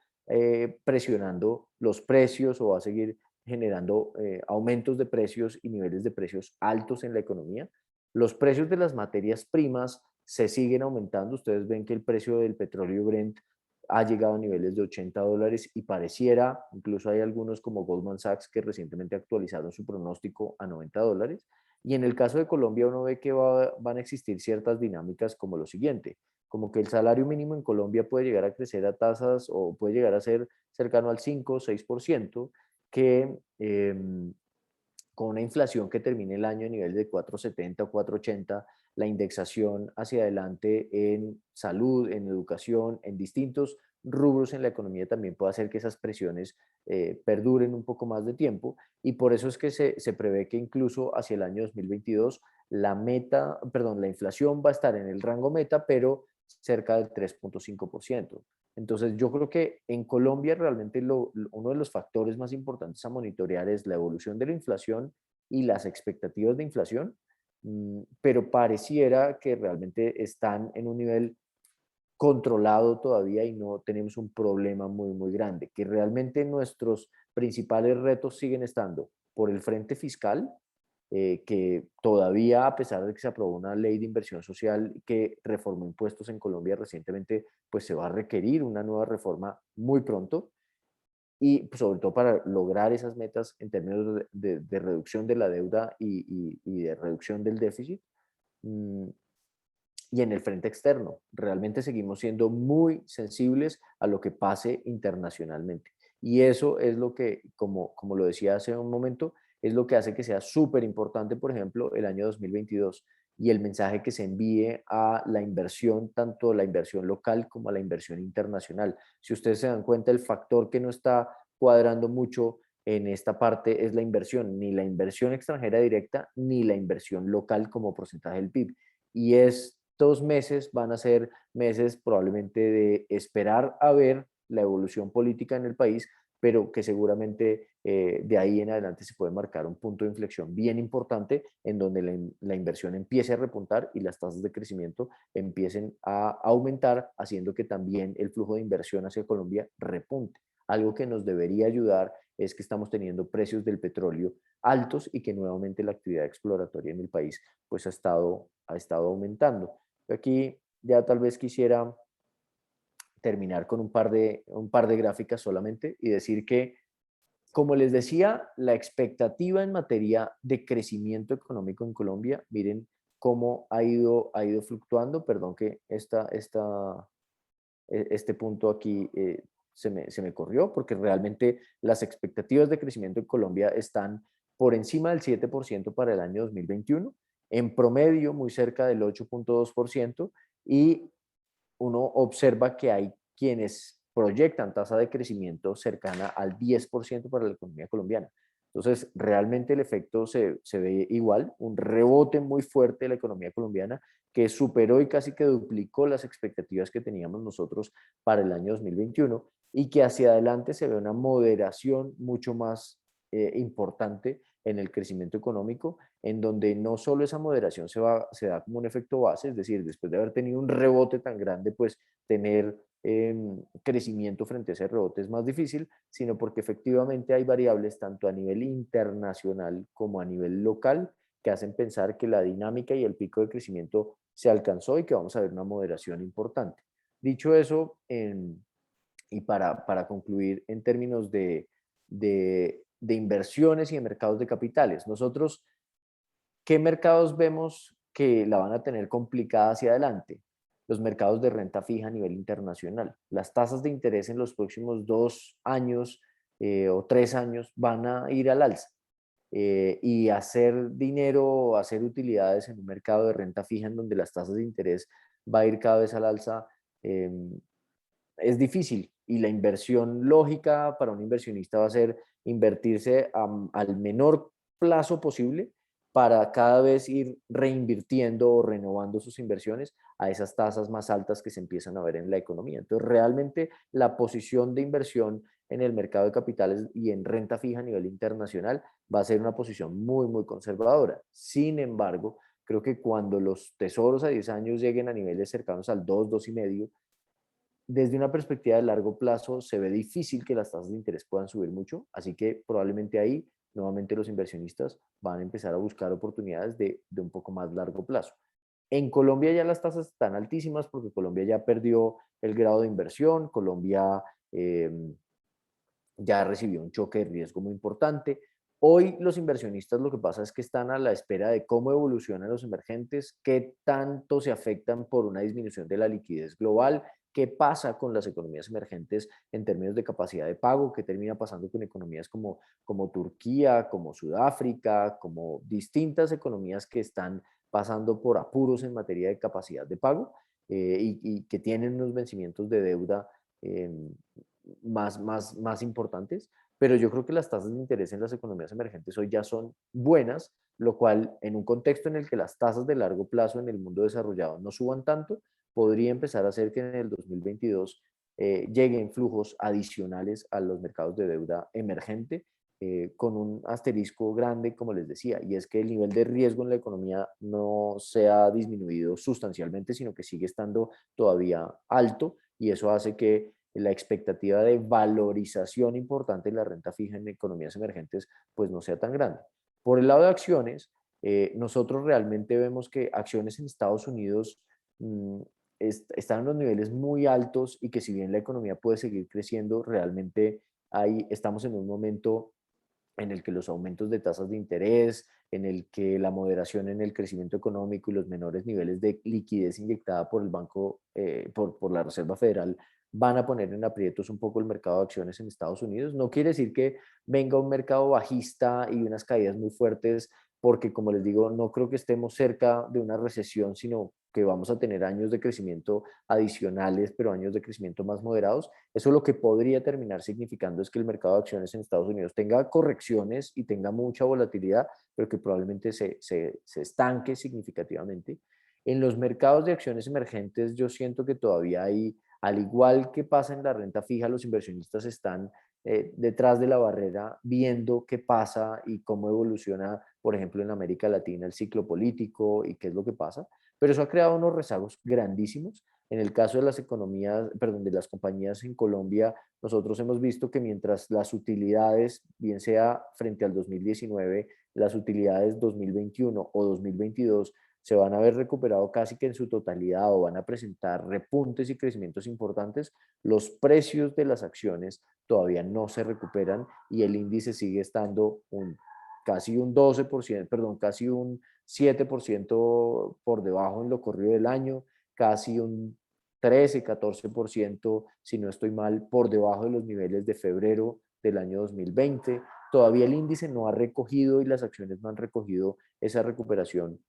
presionando los precios o va a seguir generando aumentos de precios y niveles de precios altos en la economía. Los precios de las materias primas se siguen aumentando. Ustedes ven que el precio del petróleo Brent ha llegado a niveles de $80 y pareciera, incluso hay algunos como Goldman Sachs que recientemente actualizaron su pronóstico a $90. Y en el caso de Colombia uno ve que van a existir ciertas dinámicas como lo siguiente, como que el salario mínimo en Colombia puede llegar a crecer a tasas o puede llegar a ser cercano al 5 o 6%, que con una inflación que termine el año a nivel de 4,70 o 4,80, la indexación hacia adelante en salud, en educación, en distintos rubros en la economía también puede hacer que esas presiones perduren un poco más de tiempo y por eso es que se prevé que incluso hacia el año 2022 la inflación va a estar en el rango meta, pero cerca del 3,5%. Entonces, yo creo que en Colombia realmente uno de los factores más importantes a monitorear es la evolución de la inflación y las expectativas de inflación, pero pareciera que realmente están en un nivel controlado todavía y no tenemos un problema muy, muy grande, que realmente nuestros principales retos siguen estando por el frente fiscal, que todavía, a pesar de que se aprobó una ley de inversión social que reformó impuestos en Colombia recientemente, pues se va a requerir una nueva reforma muy pronto y pues, sobre todo para lograr esas metas en términos de reducción de la deuda y de reducción del déficit. Mm, y en el frente externo, realmente seguimos siendo muy sensibles a lo que pase internacionalmente. Y eso es lo que, como lo decía hace un momento, es lo que hace que sea súper importante, por ejemplo, el año 2022 y el mensaje que se envíe a la inversión, tanto la inversión local como a la inversión internacional. Si ustedes se dan cuenta, el factor que no está cuadrando mucho en esta parte es la inversión, ni la inversión extranjera directa, ni la inversión local como porcentaje del PIB. Y estos meses van a ser meses probablemente de esperar a ver la evolución política en el país, pero que seguramente de ahí en adelante se puede marcar un punto de inflexión bien importante en donde la inversión empiece a repuntar y las tasas de crecimiento empiecen a aumentar, haciendo que también el flujo de inversión hacia Colombia repunte. Algo que nos debería ayudar es que estamos teniendo precios del petróleo altos y que nuevamente la actividad exploratoria en el país pues ha estado aumentando. Aquí ya tal vez quisiera terminar con un par de gráficas solamente y decir que, como les decía, la expectativa en materia de crecimiento económico en Colombia, miren cómo ha ido fluctuando, perdón que este punto aquí se me corrió, porque realmente las expectativas de crecimiento en Colombia están por encima del 7% para el año 2021, en promedio muy cerca del 8,2%, y uno observa que hay quienes proyectan tasa de crecimiento cercana al 10% para la economía colombiana. Entonces, realmente el efecto se ve igual, un rebote muy fuerte de la economía colombiana que superó y casi que duplicó las expectativas que teníamos nosotros para el año 2021 y que hacia adelante se ve una moderación mucho más importante en el crecimiento económico, en donde no solo esa moderación se da como un efecto base, es decir, después de haber tenido un rebote tan grande, pues tener crecimiento frente a ese rebote es más difícil, sino porque efectivamente hay variables tanto a nivel internacional como a nivel local que hacen pensar que la dinámica y el pico de crecimiento se alcanzó y que vamos a ver una moderación importante. Dicho eso, y para concluir en términos de inversiones y de mercados de capitales, nosotros, ¿qué mercados vemos que la van a tener complicada hacia adelante? Los mercados de renta fija a nivel internacional. Las tasas de interés en los próximos 2 años o 3 años van a ir al alza. Y hacer dinero o hacer utilidades en un mercado de renta fija en donde las tasas de interés va a ir cada vez al alza, eh, es difícil. Y la inversión lógica para un inversionista va a ser invertirse al menor plazo posible para cada vez ir reinvirtiendo o renovando sus inversiones a esas tasas más altas que se empiezan a ver en la economía. Entonces, realmente la posición de inversión en el mercado de capitales y en renta fija a nivel internacional va a ser una posición muy, muy conservadora. Sin embargo, creo que cuando los tesoros a 10 años lleguen a niveles cercanos al 2, 2,5, desde una perspectiva de largo plazo se ve difícil que las tasas de interés puedan subir mucho, así que probablemente ahí nuevamente los inversionistas van a empezar a buscar oportunidades de un poco más largo plazo. En Colombia ya las tasas están altísimas porque Colombia ya perdió el grado de inversión, Colombia eh, ya recibió un choque de riesgo muy importante. Hoy los inversionistas lo que pasa es que están a la espera de cómo evolucionan los emergentes, qué tanto se afectan por una disminución de la liquidez global, qué pasa con las economías emergentes en términos de capacidad de pago, qué termina pasando con economías como Turquía, como Sudáfrica, como distintas economías que están pasando por apuros en materia de capacidad de pago y que tienen unos vencimientos de deuda eh, más importantes, pero yo creo que las tasas de interés en las economías emergentes hoy ya son buenas, lo cual en un contexto en el que las tasas de largo plazo en el mundo desarrollado no suban tanto, podría empezar a hacer que en el 2022 lleguen flujos adicionales a los mercados de deuda emergente, con un asterisco grande, como les decía, y es que el nivel de riesgo en la economía no se ha disminuido sustancialmente, sino que sigue estando todavía alto, y eso hace que la expectativa de valorización importante en la renta fija en economías emergentes pues no sea tan grande. Por el lado de acciones, nosotros realmente vemos que acciones en Estados Unidos están en los niveles muy altos y que si bien la economía puede seguir creciendo, realmente ahí estamos en un momento en el que los aumentos de tasas de interés, en el que la moderación en el crecimiento económico y los menores niveles de liquidez inyectada por el Banco, por la Reserva Federal, van a poner en aprietos un poco el mercado de acciones en Estados Unidos. No quiere decir que venga un mercado bajista y unas caídas muy fuertes, porque como les digo, no creo que estemos cerca de una recesión, sino que vamos a tener años de crecimiento adicionales, pero años de crecimiento más moderados. Eso lo que podría terminar significando es que el mercado de acciones en Estados Unidos tenga correcciones y tenga mucha volatilidad, pero que probablemente se estanque significativamente. En los mercados de acciones emergentes yo siento que todavía hay, al igual que pasa en la renta fija, los inversionistas están detrás de la barrera viendo qué pasa y cómo evoluciona, por ejemplo, en América Latina el ciclo político y qué es lo que pasa, pero eso ha creado unos rezagos grandísimos. En el caso de las economías, perdón, de las compañías en Colombia, nosotros hemos visto que mientras las utilidades, bien sea frente al 2019, las utilidades 2021 o 2022 se van a haber recuperado casi que en su totalidad o van a presentar repuntes y crecimientos importantes, los precios de las acciones todavía no se recuperan y el índice sigue estando casi un 12%, perdón, casi un 7% por debajo en lo corrido del año, casi un 13, 14%, si no estoy mal, por debajo de los niveles de febrero del año 2020. Todavía el índice no ha recogido y las acciones no han recogido esa recuperación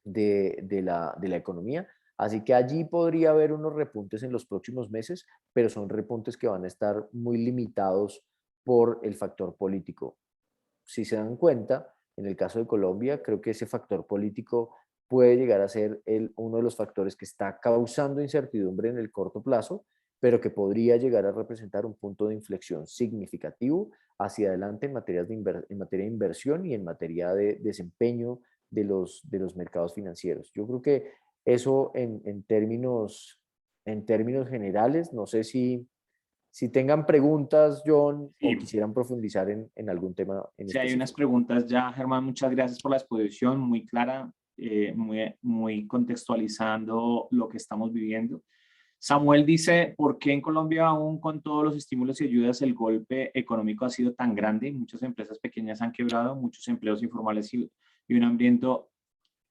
de la economía. Así que allí podría haber unos repuntes en los próximos meses, pero son repuntes que van a estar muy limitados por el factor político. Si se dan cuenta, en el caso de Colombia, creo que ese factor político puede llegar a ser uno de los factores que está causando incertidumbre en el corto plazo, pero que podría llegar a representar un punto de inflexión significativo hacia adelante en materia de inversión y en materia de desempeño de los mercados financieros. Yo creo que eso en términos generales, no sé si tengan preguntas, John, o Sí, quisieran profundizar en algún tema en sí, hay unas específico. preguntas ya, Germán. Muchas gracias por la exposición, muy clara, muy contextualizando lo que estamos viviendo. Samuel dice, ¿por qué en Colombia aún con todos los estímulos y ayudas el golpe económico ha sido tan grande? Muchas empresas pequeñas han quebrado, muchos empleos informales y un ambiente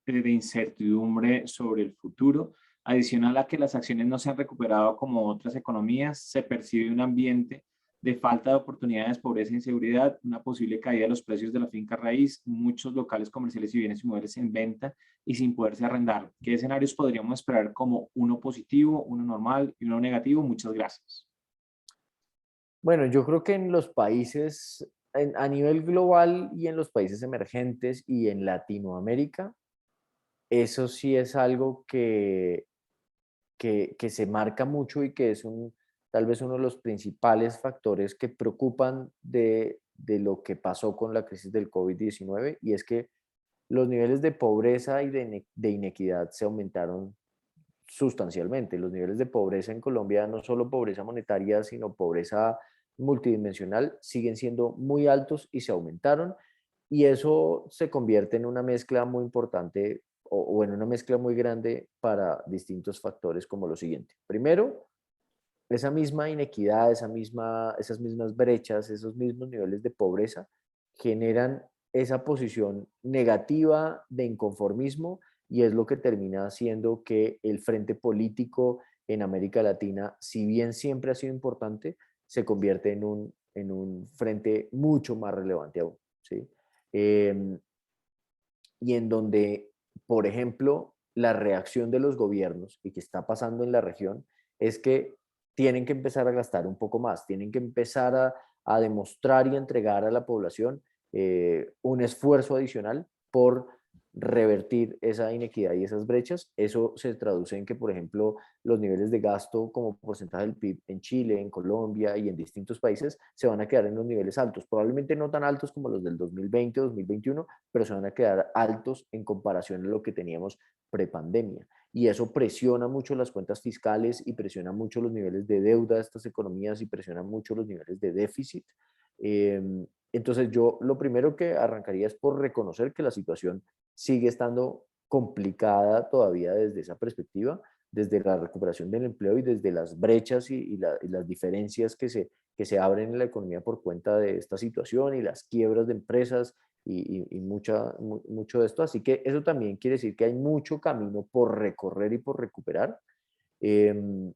de incertidumbre sobre el futuro. Adicional a que las acciones no se han recuperado como otras economías, se percibe un ambiente de falta de oportunidades, pobreza e inseguridad, una posible caída de los precios de la finca raíz, muchos locales comerciales y bienes inmuebles en venta y sin poderse arrendar. ¿Qué escenarios podríamos esperar como uno positivo, uno normal y uno negativo? Muchas gracias. Bueno, yo creo que en los países a nivel global y en los países emergentes y en Latinoamérica, eso sí es algo que se marca mucho y que es tal vez uno de los principales factores que preocupan de lo que pasó con la crisis del COVID-19, y es que los niveles de pobreza y de inequidad se aumentaron sustancialmente. Los niveles de pobreza en Colombia, no solo pobreza monetaria, sino pobreza multidimensional, siguen siendo muy altos y se aumentaron. Y eso se convierte en una mezcla muy importante o en una mezcla muy grande para distintos factores como lo siguiente. Primero, esa misma inequidad, esas mismas brechas, esos mismos niveles de pobreza generan esa posición negativa de inconformismo, y es lo que termina haciendo que el frente político en América Latina, si bien siempre ha sido importante, se convierte en un frente mucho más relevante aún, ¿sí? Eh, y en donde, por ejemplo, la reacción de los gobiernos, y que está pasando en la región, es que tienen que empezar a gastar un poco más, tienen que empezar a demostrar y entregar a la población un esfuerzo adicional por revertir esa inequidad y esas brechas. Eso se traduce en que, por ejemplo, los niveles de gasto como porcentaje del PIB en Chile, en Colombia y en distintos países se van a quedar en los niveles altos, probablemente no tan altos como los del 2020 o 2021, pero se van a quedar altos en comparación a lo que teníamos prepandemia. Y eso presiona mucho las cuentas fiscales y presiona mucho los niveles de deuda de estas economías y presiona mucho los niveles de déficit. Eh, entonces yo lo primero que arrancaría es por reconocer que la situación sigue estando complicada todavía desde esa perspectiva, desde la recuperación del empleo y desde las brechas y las diferencias que se abren en la economía por cuenta de esta situación y las quiebras de empresas y mucho de esto. Así que eso también quiere decir que hay mucho camino por recorrer y por recuperar. Eh,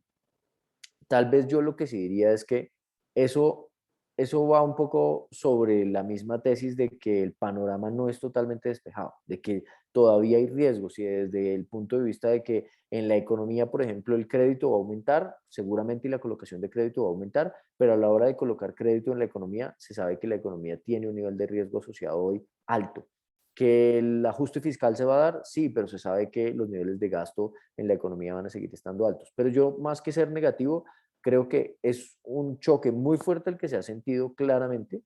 Tal vez yo lo que sí diría es que eso, eso va un poco sobre la misma tesis de que el panorama no es totalmente despejado, de que todavía hay riesgos, y desde el punto de vista de que en la economía, por ejemplo, el crédito va a aumentar, seguramente, y la colocación de crédito va a aumentar, pero a la hora de colocar crédito en la economía, se sabe que la economía tiene un nivel de riesgo asociado hoy alto. ¿Que el ajuste fiscal se va a dar? Sí, pero se sabe que los niveles de gasto en la economía van a seguir estando altos. Pero yo, más que ser negativo, creo que es un choque muy fuerte el que se ha sentido claramente,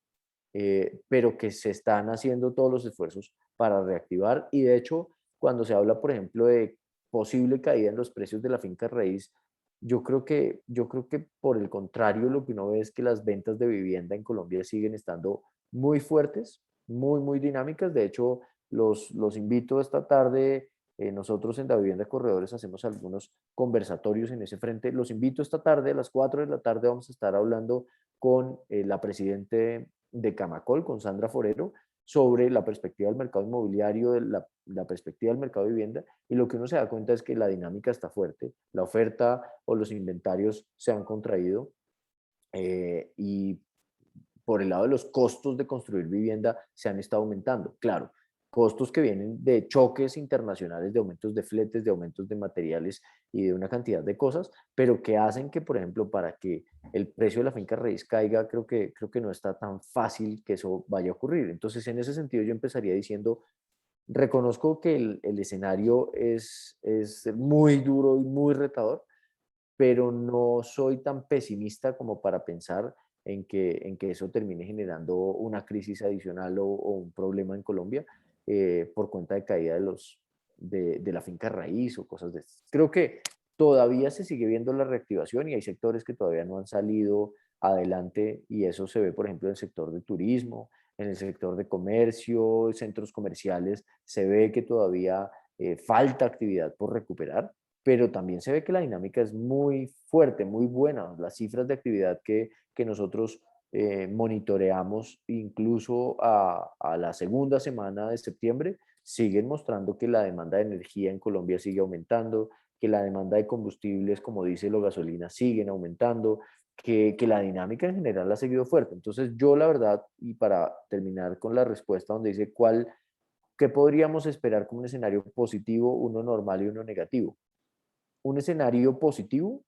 pero que se están haciendo todos los esfuerzos para reactivar. Y de hecho, cuando se habla, por ejemplo, de posible caída en los precios de la finca raíz, yo creo que por el contrario, lo que uno ve es que las ventas de vivienda en Colombia siguen estando muy fuertes, muy dinámicas. De hecho, los invito esta tarde. Nosotros en la Vivienda Corredores hacemos algunos conversatorios en ese frente. Los invito esta tarde, a las 4 de la tarde vamos a estar hablando con la presidente de Camacol, con Sandra Forero, sobre la perspectiva del mercado inmobiliario, la perspectiva del mercado de vivienda, y lo que uno se da cuenta es que la dinámica está fuerte, la oferta o los inventarios se han contraído, y por el lado de los costos de construir vivienda se han estado aumentando. Claro, costos que vienen de choques internacionales, de aumentos de fletes, de aumentos de materiales y de una cantidad de cosas, pero que hacen que, por ejemplo, para que el precio de la finca raíz caiga, creo que no está tan fácil que eso vaya a ocurrir. Entonces, en ese sentido, yo empezaría diciendo, reconozco que el escenario es muy duro y muy retador, pero no soy tan pesimista como para pensar en que eso termine generando una crisis adicional o un problema en Colombia por cuenta de caída de la finca raíz o cosas de estas. Creo que todavía se sigue viendo la reactivación y hay sectores que todavía no han salido adelante, y eso se ve, por ejemplo, en el sector de turismo, en el sector de comercio, centros comerciales, se ve que todavía falta actividad por recuperar, pero también se ve que la dinámica es muy fuerte, muy buena. Las cifras de actividad que nosotros monitoreamos incluso a la segunda semana de septiembre siguen mostrando que la demanda de energía en Colombia sigue aumentando, que la demanda de combustibles, como dice la gasolina, siguen aumentando, que la dinámica en general ha seguido fuerte. Entonces yo la verdad, y para terminar con la respuesta donde dice qué podríamos esperar como un escenario positivo, uno normal y uno negativo. Un escenario positivo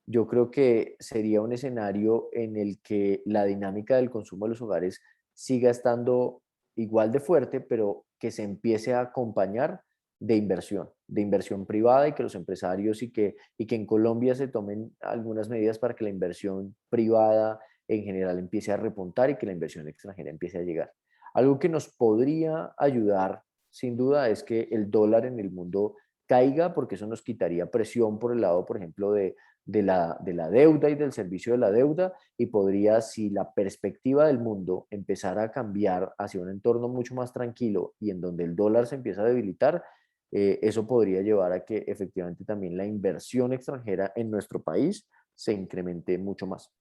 yo creo que sería un escenario en el que la dinámica del consumo de los hogares siga estando igual de fuerte, pero que se empiece a acompañar de inversión privada y que los empresarios y que en Colombia se tomen algunas medidas para que la inversión privada en general empiece a repuntar y que la inversión extranjera empiece a llegar. Algo que nos podría ayudar, sin duda, es que el dólar en el mundo caiga, porque eso nos quitaría presión por el lado, por ejemplo, de la deuda y del servicio de la deuda, y podría, si la perspectiva del mundo empezara a cambiar hacia un entorno mucho más tranquilo y en donde el dólar se empieza a debilitar, eso podría llevar a que efectivamente también la inversión extranjera en nuestro país se incremente mucho más.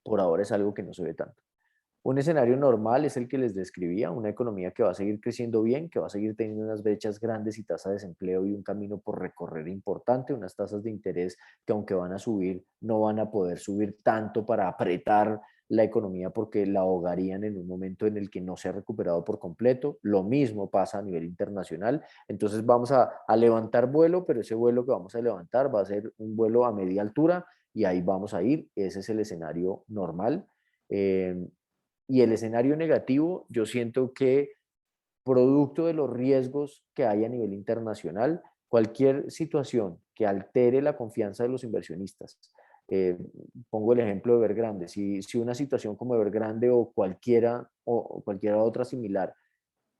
Por ahora es algo que no se ve tanto. Un escenario normal es el que les describía, una economía que va a seguir creciendo bien, que va a seguir teniendo unas brechas grandes y tasa de desempleo y un camino por recorrer importante, unas tasas de interés que aunque van a subir, no van a poder subir tanto para apretar la economía porque la ahogarían en un momento en el que no se ha recuperado por completo. Lo mismo pasa a nivel internacional. Entonces vamos a levantar vuelo, pero ese vuelo que vamos a levantar va a ser un vuelo a media altura y ahí vamos a ir. Ese es el escenario normal. Eh, y el escenario negativo, yo siento que producto de los riesgos que hay a nivel internacional, cualquier situación que altere la confianza de los inversionistas, eh, pongo el ejemplo de Evergrande, si una situación como Evergrande o cualquiera otra similar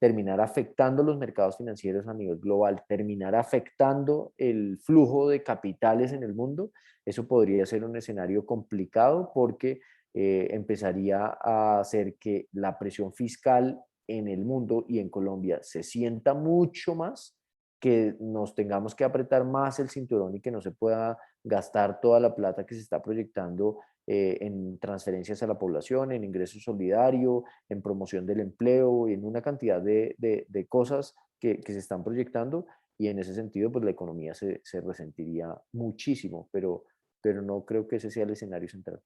terminar afectando los mercados financieros a nivel global, terminar afectando el flujo de capitales en el mundo, eso podría ser un escenario complicado porque empezaría a hacer que la presión fiscal en el mundo y en Colombia se sienta mucho más, que nos tengamos que apretar más el cinturón y que no se pueda gastar toda la plata que se está proyectando en transferencias a la población, en ingreso solidario, en promoción del empleo y en una cantidad de cosas que se están proyectando, y en ese sentido pues la economía se resentiría muchísimo, pero no creo que ese sea el escenario central.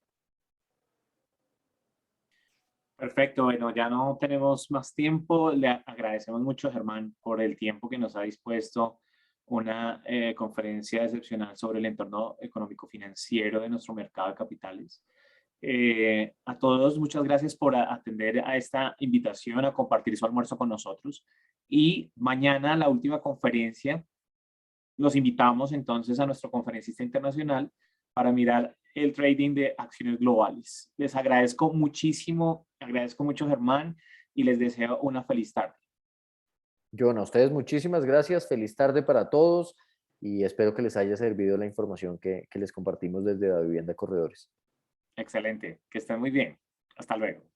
Perfecto, bueno, ya no tenemos más tiempo. Le agradecemos mucho, Germán, por el tiempo que nos ha dispuesto una conferencia excepcional sobre el entorno económico-financiero de nuestro mercado de capitales. A todos, muchas gracias por atender a esta invitación a compartir su almuerzo con nosotros. Y mañana, la última conferencia, los invitamos entonces a nuestro conferencista internacional para mirar el trading de acciones globales. Les agradezco muchísimo, agradezco mucho, Germán, y les deseo una feliz tarde. John, a ustedes muchísimas gracias, feliz tarde para todos y espero que les haya servido la información que les compartimos desde la Vivienda Corredores. Excelente, que estén muy bien. Hasta luego.